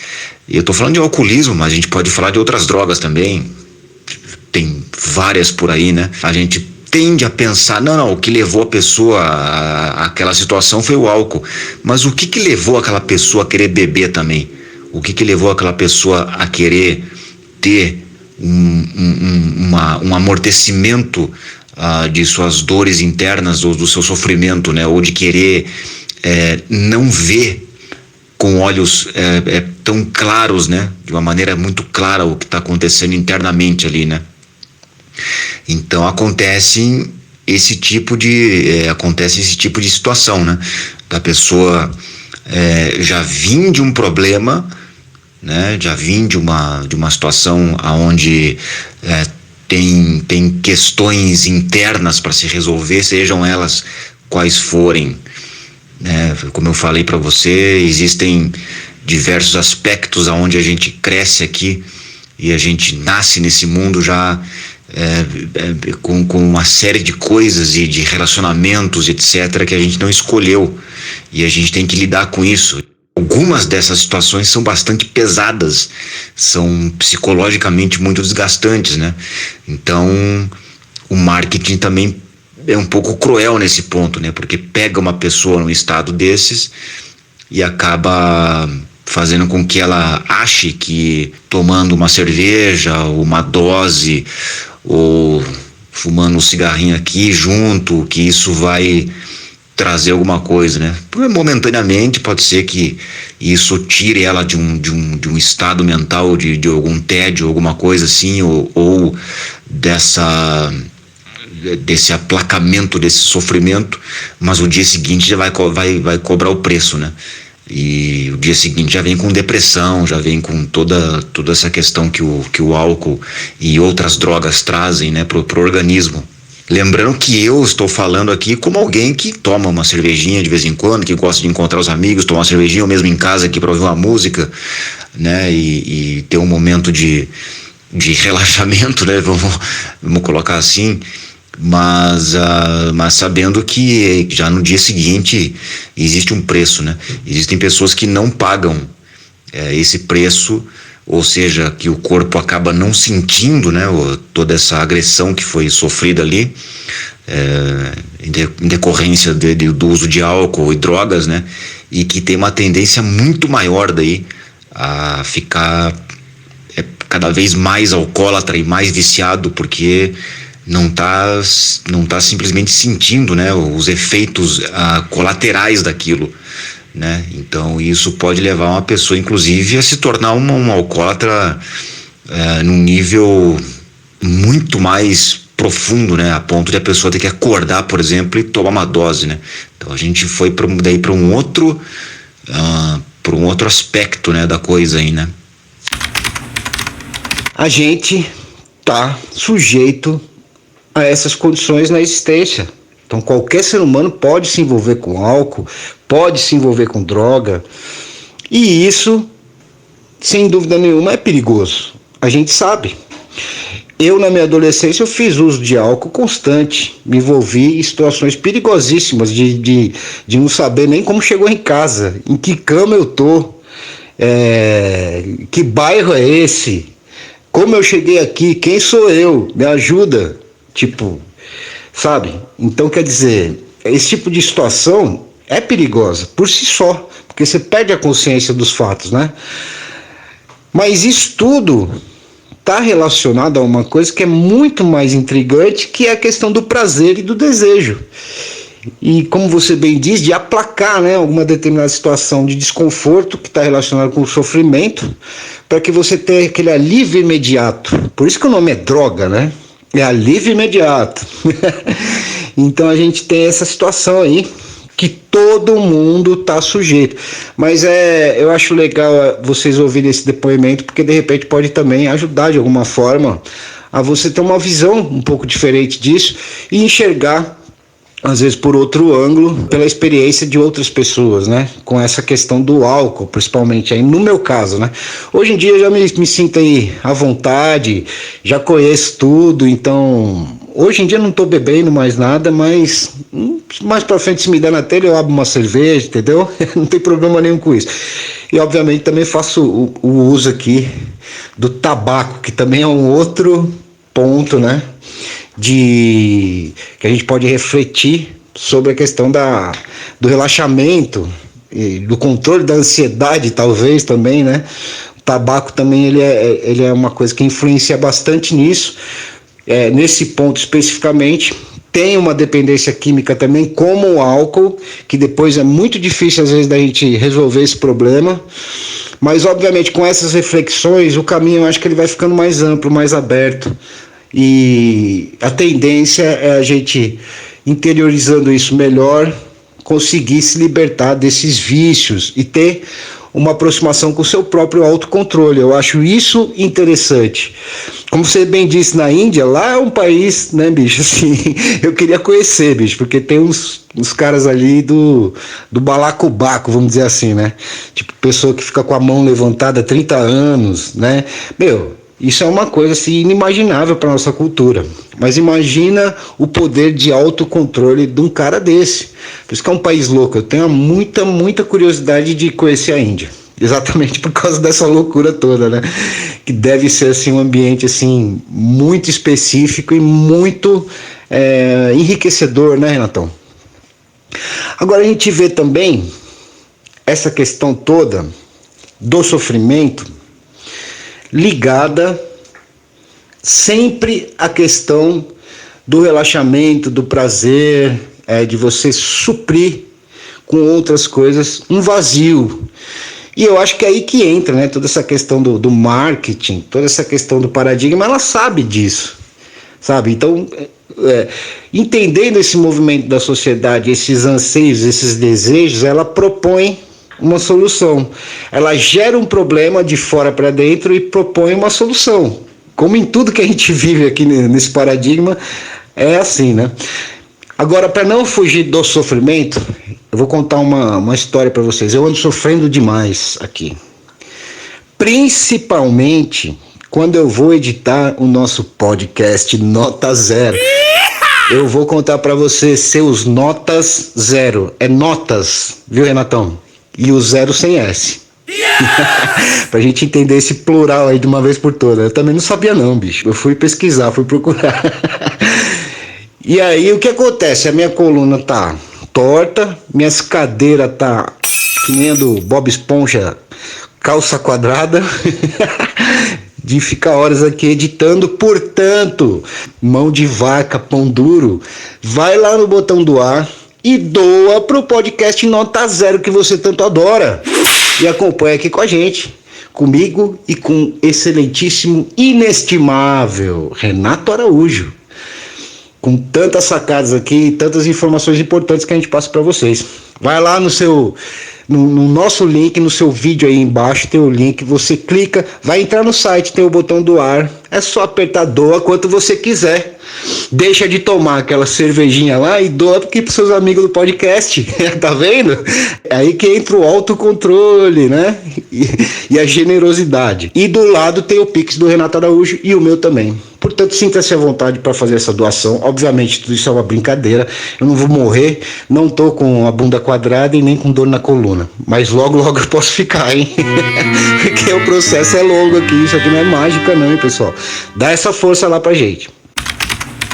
e eu tô falando de alcoolismo, mas a gente pode falar de outras drogas também, várias por aí, né? A gente tende a pensar, não, o que levou a pessoa àquela situação foi o álcool. Mas o que levou aquela pessoa a querer beber também? O que levou aquela pessoa a querer ter um amortecimento de suas dores internas ou do seu sofrimento, né? Ou de querer não ver com olhos tão claros, né? De uma maneira muito clara o que está acontecendo internamente ali, né? Então acontece esse tipo de situação, né? Da pessoa já vir de um problema, né? Já vir de uma situação aonde tem questões internas para se resolver, sejam elas quais forem, né? Como eu falei para você, existem diversos aspectos aonde a gente cresce aqui e a gente nasce nesse mundo já com uma série de coisas e de relacionamentos, etc., que a gente não escolheu, e a gente tem que lidar com isso. Algumas dessas situações são bastante pesadas, são psicologicamente muito desgastantes, né? Então, o marketing também é um pouco cruel nesse ponto, né? Porque pega uma pessoa num estado desses e acaba fazendo com que ela ache que tomando uma cerveja, uma dose, ou fumando um cigarrinho aqui junto, que isso vai trazer alguma coisa, né? Momentaneamente pode ser que isso tire ela de um estado mental de algum tédio, alguma coisa assim, ou desse aplacamento, desse sofrimento, mas o dia seguinte já vai cobrar o preço, né? E o dia seguinte já vem com depressão, já vem com toda essa questão que o álcool e outras drogas trazem, né, pro organismo. Lembrando que eu estou falando aqui como alguém que toma uma cervejinha de vez em quando, que gosta de encontrar os amigos, tomar uma cervejinha ou mesmo em casa aqui para ouvir uma música, né, e ter um momento de relaxamento, né, vamos colocar assim. Mas sabendo que já no dia seguinte existe um preço, né? Existem pessoas que não pagam esse preço, ou seja, que o corpo acaba não sentindo, né, toda essa agressão que foi sofrida ali, em decorrência do uso de álcool e drogas, né? E que tem uma tendência muito maior daí a ficar cada vez mais alcoólatra e mais viciado, porque não tá simplesmente sentindo, né, os efeitos colaterais daquilo, né? Então isso pode levar uma pessoa, inclusive, a se tornar uma alcoólatra num nível muito mais profundo, né, a ponto de a pessoa ter que acordar, por exemplo, e tomar uma dose, né? Então a gente foi para um outro aspecto, né, da coisa aí, né? A gente tá sujeito a essas condições na existência. Então qualquer ser humano pode se envolver com álcool, pode se envolver com droga, e isso, sem dúvida nenhuma, é perigoso. A gente sabe. Eu, na minha adolescência, eu fiz uso de álcool constante, me envolvi em situações perigosíssimas de não saber nem como chegou em casa, em que cama eu tô, que bairro é esse, como eu cheguei aqui, quem sou eu, me ajuda. Tipo, sabe? Então, quer dizer, esse tipo de situação é perigosa por si só, porque você perde a consciência dos fatos, né? Mas isso tudo está relacionado a uma coisa que é muito mais intrigante, que é a questão do prazer e do desejo. E, como você bem diz, de aplacar, né, alguma determinada situação de desconforto que está relacionada com o sofrimento, para que você tenha aquele alívio imediato. Por isso que o nome é droga, né? É alívio imediato. Então a gente tem essa situação aí que todo mundo está sujeito. Mas eu acho legal vocês ouvirem esse depoimento, porque de repente pode também ajudar de alguma forma a você ter uma visão um pouco diferente disso e enxergar, às vezes por outro ângulo, pela experiência de outras pessoas, né? Com essa questão do álcool, principalmente aí no meu caso, né? Hoje em dia eu já me sinto aí à vontade, já conheço tudo, então hoje em dia não estou bebendo mais nada, mas mais pra frente, se me der na telha, eu abro uma cerveja, entendeu? Não tem problema nenhum com isso. E obviamente também faço o uso aqui do tabaco, que também é um outro ponto, né, que a gente pode refletir sobre a questão do relaxamento e do controle da ansiedade, talvez também, né? O tabaco também ele é uma coisa que influencia bastante nisso, nesse ponto especificamente. Tem uma dependência química também, como o álcool, que depois é muito difícil às vezes da gente resolver esse problema. Mas obviamente com essas reflexões o caminho, eu acho que ele vai ficando mais amplo, mais aberto, e a tendência é a gente, interiorizando isso melhor, conseguir se libertar desses vícios e ter uma aproximação com o seu próprio autocontrole. Eu acho isso interessante. Como você bem disse, na Índia, lá é um país, né, bicho, assim, eu queria conhecer, bicho, porque tem uns caras ali do balacobaco, vamos dizer assim, né? Tipo, pessoa que fica com a mão levantada há 30 anos, né? Meu, isso é uma coisa assim inimaginável para nossa cultura. Mas imagina o poder de autocontrole de um cara desse. Por isso que é um país louco. Eu tenho muita curiosidade de conhecer a Índia. Exatamente por causa dessa loucura toda, né? Que deve ser assim um ambiente assim muito específico e muito enriquecedor, né, Renatão? Agora a gente vê também essa questão toda do sofrimento ligada sempre à questão do relaxamento, do prazer, de você suprir com outras coisas um vazio. E eu acho que é aí que entra, né, toda essa questão do marketing, toda essa questão do paradigma, ela sabe disso, sabe? Então, entendendo esse movimento da sociedade, esses anseios, esses desejos, ela propõe uma solução. Ela gera um problema de fora para dentro e propõe uma solução. Como em tudo que a gente vive aqui nesse paradigma, é assim, né? Agora, para não fugir do sofrimento, eu vou contar uma história para vocês. Eu ando sofrendo demais aqui. Principalmente quando eu vou editar o nosso podcast Nota Zero. Eu vou contar para vocês seus notas zero. É notas, viu, Renatão? E o zero sem S. Pra gente entender esse plural aí de uma vez por todas. Eu também não sabia não, bicho. Eu fui pesquisar, fui procurar. E aí o que acontece? A minha coluna tá torta, minhas cadeiras tá que nem a do Bob Esponja, calça quadrada. De ficar horas aqui editando. Portanto, mão de vaca, pão duro, vai lá no botão doar e doa pro podcast Nota Zero que você tanto adora. E acompanha aqui com a gente, comigo e com o excelentíssimo, inestimável Renato Araújo. Com tantas sacadas aqui, tantas informações importantes que a gente passa para vocês. Vai lá no nosso link, no seu vídeo aí embaixo tem o link, você clica, vai entrar no site, tem o botão doar, é só apertar doa quanto você quiser. Deixa de tomar aquela cervejinha lá e doa aqui pros seus amigos do podcast. Tá vendo? É aí que entra o autocontrole, né? E a generosidade. E do lado tem o Pix do Renato Araújo e o meu também. Portanto, sinta-se à vontade para fazer essa doação. Obviamente, tudo isso é uma brincadeira. Eu não vou morrer, não tô com a bunda quadrada e nem com dor na coluna. Mas logo eu posso ficar, hein? Porque o processo é longo aqui. Isso aqui não é mágica não, hein, pessoal? Dá essa força lá pra gente.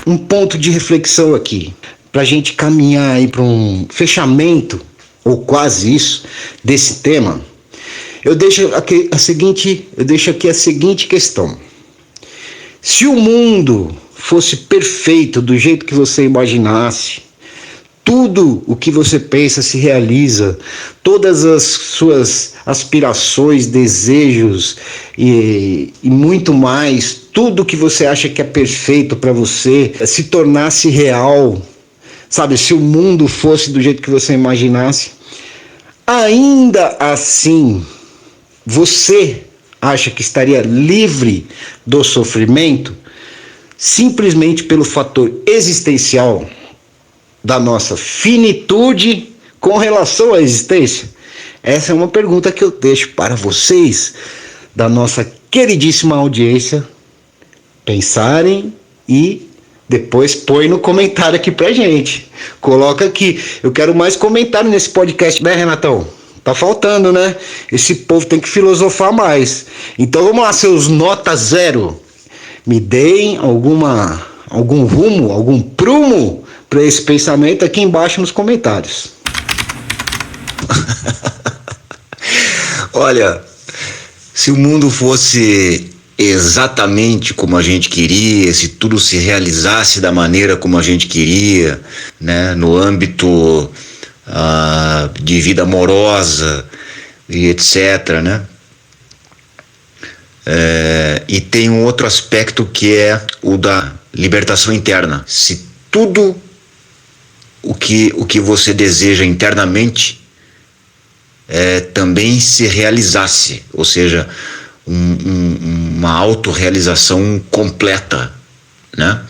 Um ponto de reflexão aqui, pra gente caminhar aí para um fechamento, ou quase isso, desse tema. Eu deixo aqui a seguinte questão. Se o mundo fosse perfeito do jeito que você imaginasse, tudo o que você pensa se realiza, todas as suas aspirações, desejos e muito mais, tudo que você acha que é perfeito para você se tornasse real, sabe? Se o mundo fosse do jeito que você imaginasse, ainda assim, você acha que estaria livre do sofrimento simplesmente pelo fator existencial da nossa finitude com relação à existência? Essa é uma pergunta que eu deixo para vocês, da nossa queridíssima audiência, pensarem e depois põe no comentário aqui pra gente. Coloca aqui. Eu quero mais comentário nesse podcast, né, Renatão? Tá faltando, né? Esse povo tem que filosofar mais. Então vamos lá, seus nota zero. Me deem algum rumo, algum prumo para esse pensamento aqui embaixo nos comentários. Olha, se o mundo fosse exatamente como a gente queria, se tudo se realizasse da maneira como a gente queria, né, no âmbito de vida amorosa e etc, né? E tem um outro aspecto que é o da libertação interna. Se tudo o que você deseja internamente também se realizasse, ou seja, uma autorrealização completa, né?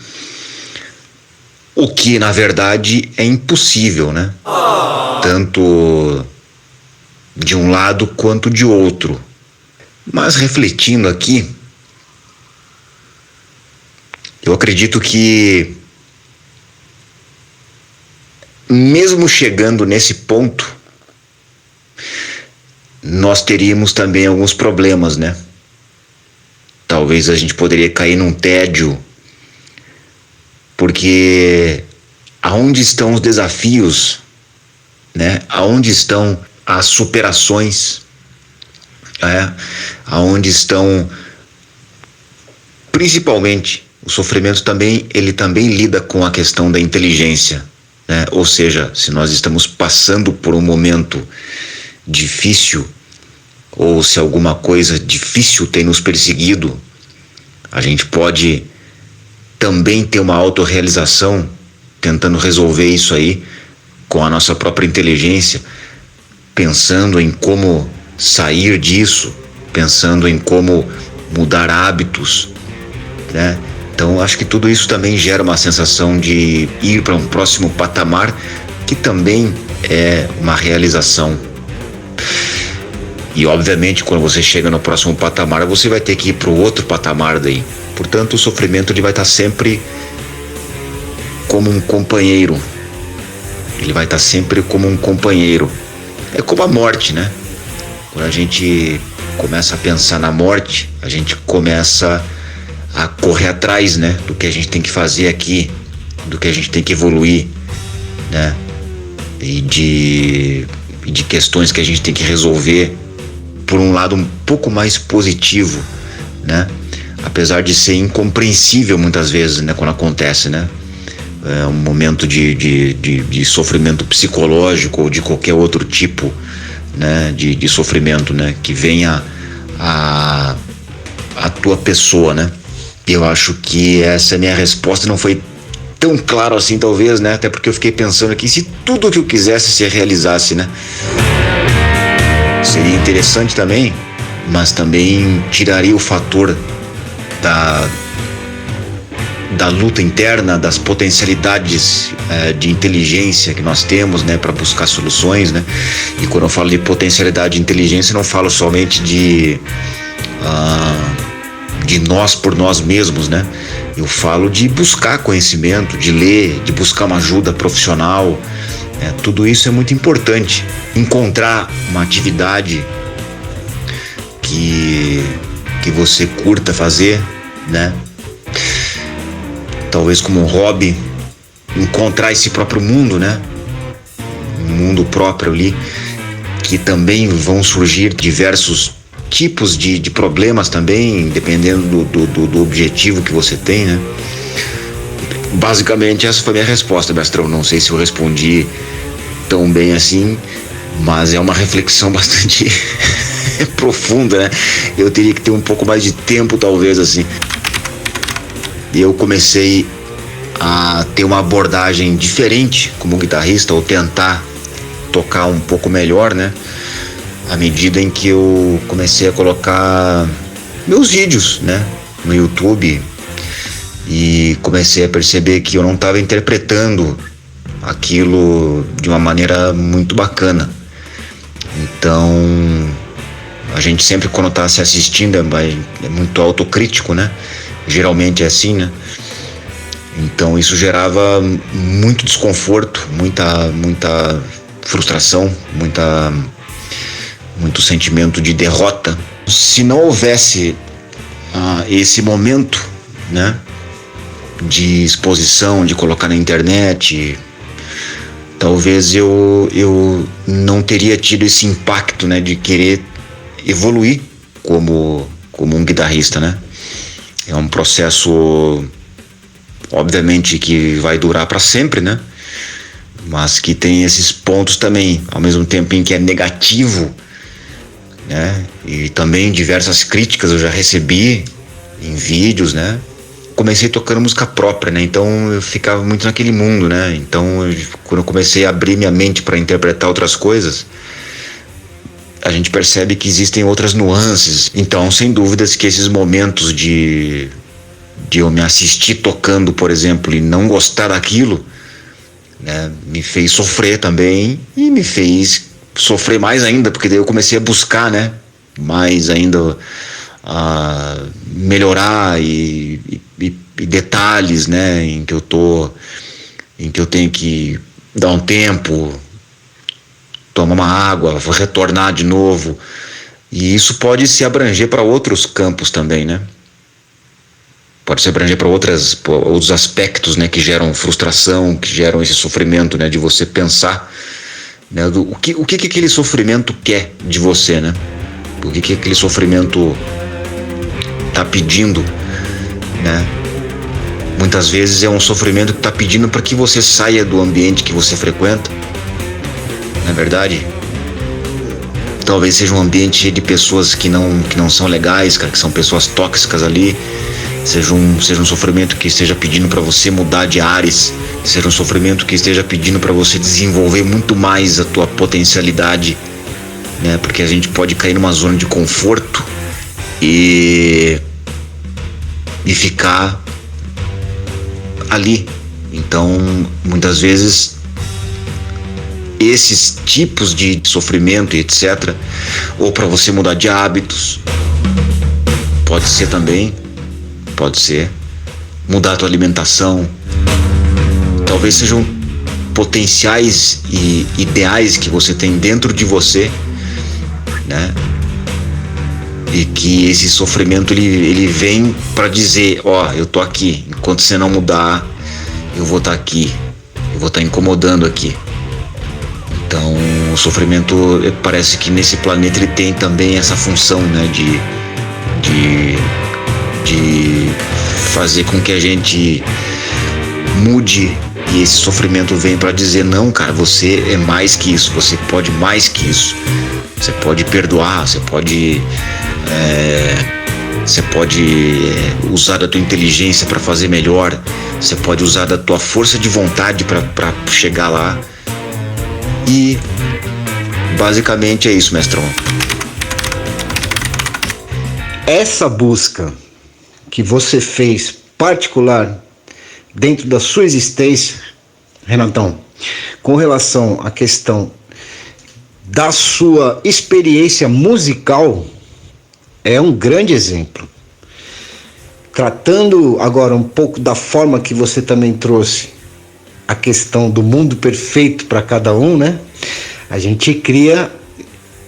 O que na verdade é impossível, né? Tanto de um lado quanto de outro. Mas refletindo aqui, eu acredito que mesmo chegando nesse ponto, nós teríamos também alguns problemas, né? Talvez a gente poderia cair num tédio, porque aonde estão os desafios, né? Aonde estão as superações, aonde estão, principalmente, o sofrimento também, ele também lida com a questão da inteligência, né? Ou seja, se nós estamos passando por um momento difícil, ou se alguma coisa difícil tem nos perseguido, a gente pode também ter uma autorrealização tentando resolver isso aí com a nossa própria inteligência, pensando em como sair disso, pensando em como mudar hábitos, né? Então acho que tudo isso também gera uma sensação de ir para um próximo patamar, que também é uma realização. E obviamente quando você chega no próximo patamar, você vai ter que ir para o outro patamar daí. Portanto, o sofrimento ele vai estar sempre como um companheiro. Ele vai estar sempre como um companheiro. É como a morte, né? Quando a gente começa a pensar na morte, a gente começa a correr atrás, né, do que a gente tem que fazer aqui, do que a gente tem que evoluir, né? E de questões que a gente tem que resolver por um lado um pouco mais positivo, né? Apesar de ser incompreensível muitas vezes, né, quando acontece, né? É um momento de sofrimento psicológico ou de qualquer outro tipo, né, de sofrimento, né, que venha a tua pessoa, né? Eu acho que essa minha resposta não foi tão clara assim, talvez, né? Até porque eu fiquei pensando aqui, se tudo o que eu quisesse se realizasse, né? Seria interessante também, mas também tiraria o fator da luta interna, das potencialidades de inteligência que nós temos, né, para buscar soluções, né? E quando eu falo de potencialidade de inteligência, eu não falo somente de nós por nós mesmos, né? Eu falo de buscar conhecimento, de ler, de buscar uma ajuda profissional. Tudo isso é muito importante. Encontrar uma atividade que você curta fazer, né? Talvez como um hobby, encontrar esse próprio mundo, né? Um mundo próprio ali, que também vão surgir diversos tipos de problemas também, dependendo do objetivo que você tem, né? Basicamente essa foi a minha resposta, mestrão. Não sei se eu respondi tão bem assim, mas é uma reflexão bastante profunda, né? Eu teria que ter um pouco mais de tempo, talvez, assim. Eu comecei a ter uma abordagem diferente como guitarrista, ou tentar tocar um pouco melhor, né? À medida em que eu comecei a colocar meus vídeos, né, no YouTube, e comecei a perceber que eu não estava interpretando aquilo de uma maneira muito bacana. Então, a gente sempre, quando está se assistindo, é muito autocrítico, né? Geralmente é assim, né? Então isso gerava muito desconforto, muita frustração, muito sentimento de derrota. Se não houvesse esse momento né? De exposição, de colocar na internet, talvez eu não teria tido esse impacto, né, de querer evoluir como um guitarrista, né? É um processo, obviamente, que vai durar para sempre, né? Mas que tem esses pontos também, ao mesmo tempo em que é negativo, né? E também diversas críticas eu já recebi em vídeos, né? Comecei tocando música própria, né? Então eu ficava muito naquele mundo, né? Então quando eu comecei a abrir minha mente para interpretar outras coisas, a gente percebe que existem outras nuances. Então, sem dúvidas que esses momentos de eu me assistir tocando, por exemplo, e não gostar daquilo, né, me fez sofrer também, e me fez sofrer mais ainda, porque daí eu comecei a buscar, né, mais ainda a melhorar e detalhes, né, em que eu tenho que dar um tempo, tomar uma água, retornar de novo. E isso pode se abranger para outros campos também, né? Pode se abranger para outros aspectos, né, que geram frustração, que geram esse sofrimento, né, de você pensar, né, o que aquele sofrimento quer de você, né? O que aquele sofrimento tá pedindo, né? Muitas vezes é um sofrimento que tá pedindo para que você saia do ambiente que você frequenta. Na verdade, talvez seja um ambiente cheio de pessoas que não são legais, cara, que são pessoas tóxicas ali. Seja um sofrimento que esteja pedindo para você mudar de ares, seja um sofrimento que esteja pedindo para você desenvolver muito mais a tua potencialidade, né? Porque a gente pode cair numa zona de conforto e ficar ali. Então, muitas vezes esses tipos de sofrimento e etc, ou para você mudar de hábitos, pode ser mudar a tua alimentação, talvez sejam potenciais e ideais que você tem dentro de você, né? E que esse sofrimento ele vem para dizer, ó, eu tô aqui, enquanto você não mudar, eu vou estar aqui, eu vou estar incomodando aqui. Então, o sofrimento, parece que nesse planeta ele tem também essa função, né, de fazer com que a gente mude, e esse sofrimento vem para dizer, não, cara, você é mais que isso, você pode mais que isso, você pode perdoar, você pode usar da tua inteligência para fazer melhor, você pode usar da tua força de vontade para chegar lá. E basicamente é isso, mestrão. Essa busca que você fez particular dentro da sua existência, Renatão, com relação à questão da sua experiência musical, é um grande exemplo. Tratando agora um pouco da forma que você também trouxe a questão do mundo perfeito para cada um, né? A gente cria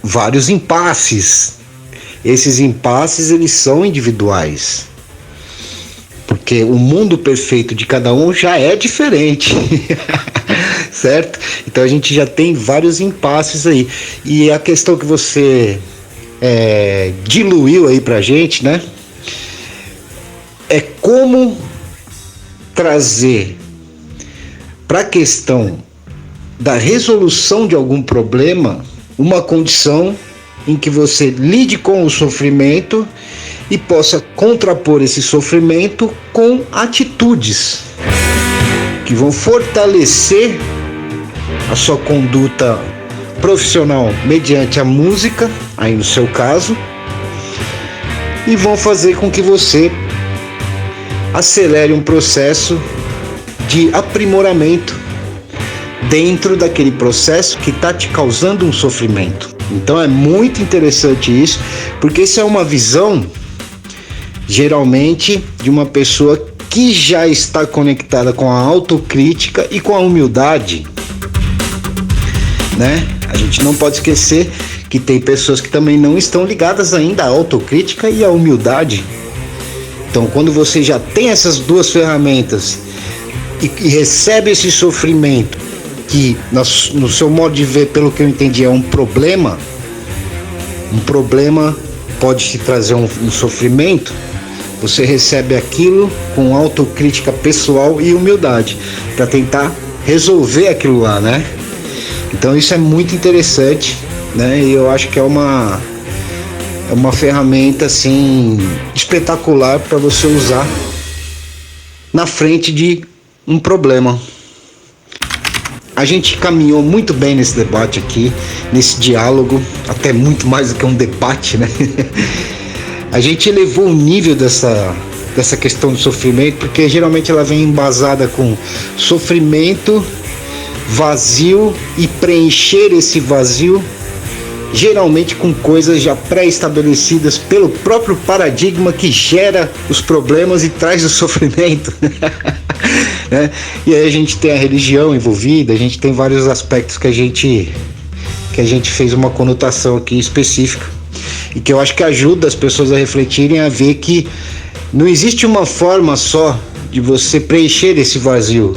vários impasses. Esses impasses, eles são individuais, porque o mundo perfeito de cada um já é diferente. Certo? Então a gente já tem vários impasses aí. E a questão que você diluiu aí pra gente, né? É como trazer para a questão da resolução de algum problema uma condição em que você lide com o sofrimento e possa contrapor esse sofrimento com atitudes que vão fortalecer a sua conduta profissional mediante a música, aí no seu caso, e vão fazer com que você acelere um processo de aprimoramento dentro daquele processo que está te causando um sofrimento. Então é muito interessante isso, porque isso é uma visão geralmente de uma pessoa que já está conectada com a autocrítica e com a humildade, né? A gente não pode esquecer que tem pessoas que também não estão ligadas ainda à autocrítica e à humildade. Então, quando você já tem essas duas ferramentas e recebe esse sofrimento, que no seu modo de ver, pelo que eu entendi, é um problema pode te trazer um sofrimento, você recebe aquilo com autocrítica pessoal e humildade para tentar resolver aquilo lá, né? Então isso é muito interessante, né? E eu acho que é uma ferramenta assim espetacular para você usar na frente de um problema. A gente caminhou muito bem nesse debate aqui, nesse diálogo, até muito mais do que um debate, né? A gente elevou o nível dessa questão do sofrimento, porque geralmente ela vem embasada com sofrimento, vazio e preencher esse vazio, geralmente com coisas já pré-estabelecidas pelo próprio paradigma que gera os problemas e traz o sofrimento. Né? E aí a gente tem a religião envolvida, a gente tem vários aspectos que a gente fez uma conotação aqui específica e que eu acho que ajuda as pessoas a refletirem, a ver que não existe uma forma só de você preencher esse vazio.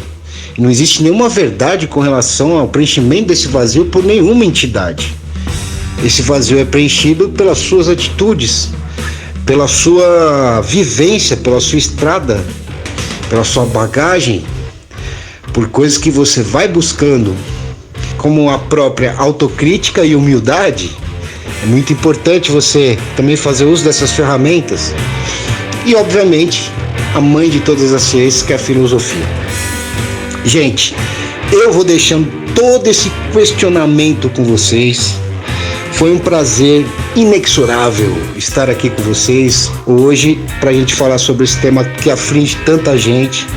Não existe nenhuma verdade com relação ao preenchimento desse vazio por nenhuma entidade. Esse vazio é preenchido pelas suas atitudes, pela sua vivência, pela sua estrada, pela sua bagagem, por coisas que você vai buscando, como a própria autocrítica e humildade. É muito importante você também fazer uso dessas ferramentas. E, obviamente, a mãe de todas as ciências, que é a filosofia. Gente, eu vou deixando todo esse questionamento com vocês. Foi um prazer inexorável estar aqui com vocês hoje para a gente falar sobre esse tema que aflige tanta gente,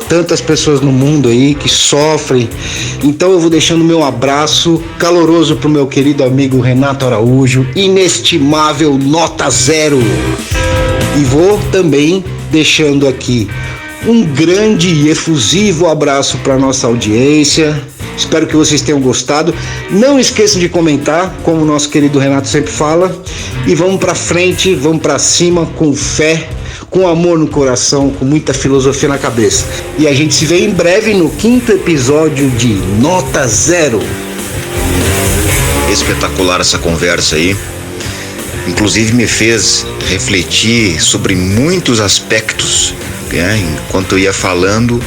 tantas pessoas no mundo aí que sofrem. Então eu vou deixando meu abraço caloroso para o meu querido amigo Renato Araújo, inestimável nota 0. E vou também deixando aqui um grande e efusivo abraço para nossa audiência. Espero que vocês tenham gostado. Não esqueçam de comentar, como o nosso querido Renato sempre fala. E vamos para frente, vamos para cima, com fé, com amor no coração, com muita filosofia na cabeça. E a gente se vê em breve no 5º episódio de Nota 0. Espetacular essa conversa aí. Inclusive me fez refletir sobre muitos aspectos, né? Enquanto eu ia falando,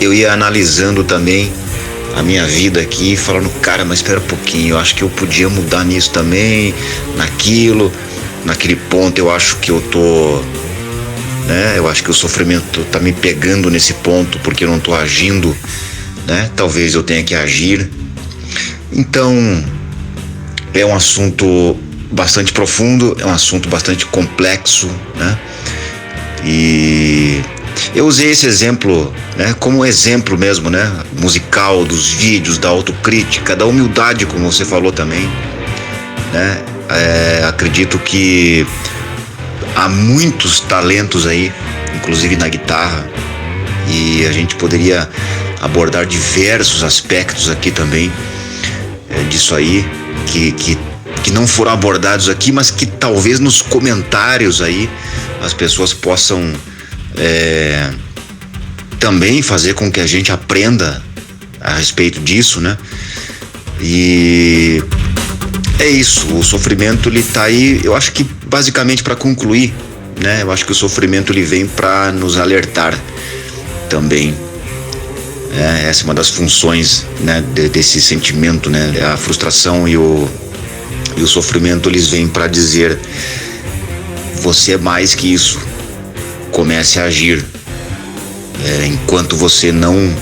eu ia analisando também a minha vida aqui, falando, cara, mas espera um pouquinho, eu acho que eu podia mudar nisso também, naquele ponto eu acho que eu tô, né, eu acho que o sofrimento tá me pegando nesse ponto porque eu não tô agindo, né, talvez eu tenha que agir. Então, é um assunto bastante profundo, é um assunto bastante complexo, né, e eu usei esse exemplo, né, como exemplo mesmo, né, musical, dos vídeos, da autocrítica, da humildade, como você falou também, né. Acredito que há muitos talentos aí, inclusive na guitarra, e a gente poderia abordar diversos aspectos aqui também disso aí, que não foram abordados aqui, mas que talvez nos comentários aí as pessoas possam também fazer com que a gente aprenda a respeito disso, né? E é isso, o sofrimento ele tá aí, eu acho que basicamente para concluir, né? Eu acho que o sofrimento ele vem para nos alertar também. Essa é uma das funções, né, desse sentimento, né? A frustração e o sofrimento, eles vêm para dizer: você é mais que isso, comece a agir. Enquanto você não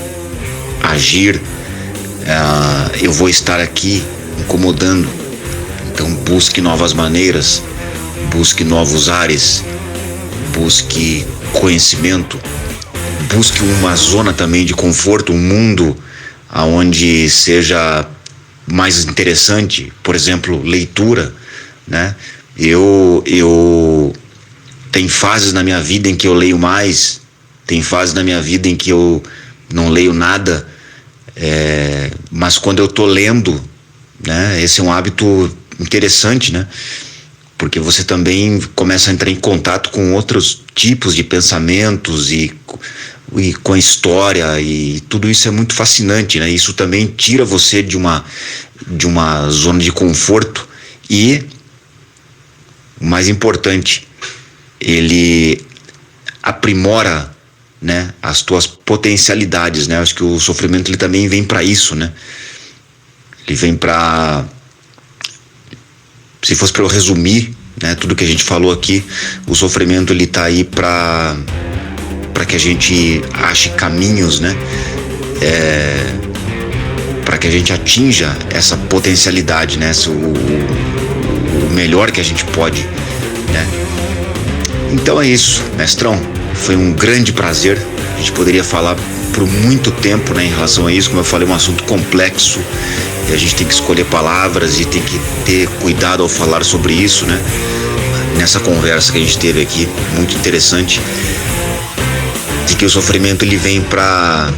agir, eu vou estar aqui incomodando. Então busque novas maneiras, busque novos ares, busque conhecimento, busque uma zona também de conforto, um mundo onde seja mais interessante, por exemplo, leitura, né? Eu tem fases na minha vida em que eu leio mais, tem fases na minha vida em que eu não leio nada, mas quando eu tô lendo, né, esse é um hábito interessante, né? porque você também começa a entrar em contato com outros tipos de pensamentos e com a história, e tudo isso é muito fascinante, né? Isso também tira você de uma zona de conforto e, o mais importante, ele aprimora, né, as tuas potencialidades, né? Acho que o sofrimento ele também vem para isso, né? Ele vem para, se fosse para eu resumir, né, tudo que a gente falou aqui, o sofrimento ele tá aí para que a gente ache caminhos, né? Para que a gente atinja essa potencialidade, né? O melhor que a gente pode, né? Então é isso, mestrão. Foi um grande prazer. A gente poderia falar por muito tempo, né, em relação a isso. Como eu falei, é um assunto complexo e a gente tem que escolher palavras e tem que ter cuidado ao falar sobre isso, né? Nessa conversa que a gente teve aqui, muito interessante, de que o sofrimento ele vem para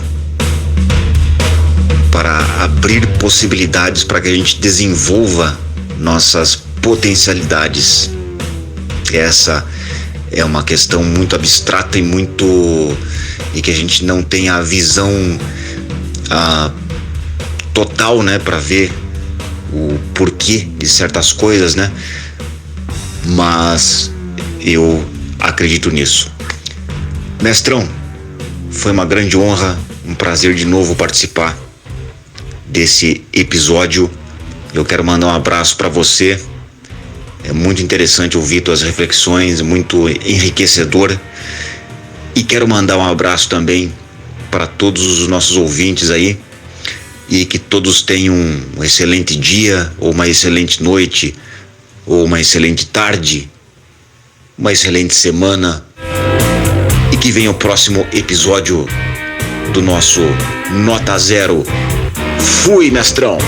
abrir possibilidades para que a gente desenvolva nossas potencialidades. Essa é uma questão muito abstrata e que a gente não tem a visão total, né, para ver o porquê de certas coisas, né? Mas eu acredito nisso. Mestrão, foi uma grande honra, um prazer de novo participar desse episódio. Eu quero mandar um abraço para você. É muito interessante ouvir tuas reflexões, muito enriquecedor. E quero mandar um abraço também para todos os nossos ouvintes aí, e que todos tenham um excelente dia, ou uma excelente noite, ou uma excelente tarde, uma excelente semana, e que venha o próximo episódio do nosso Nota Zero. Fui, mestrão!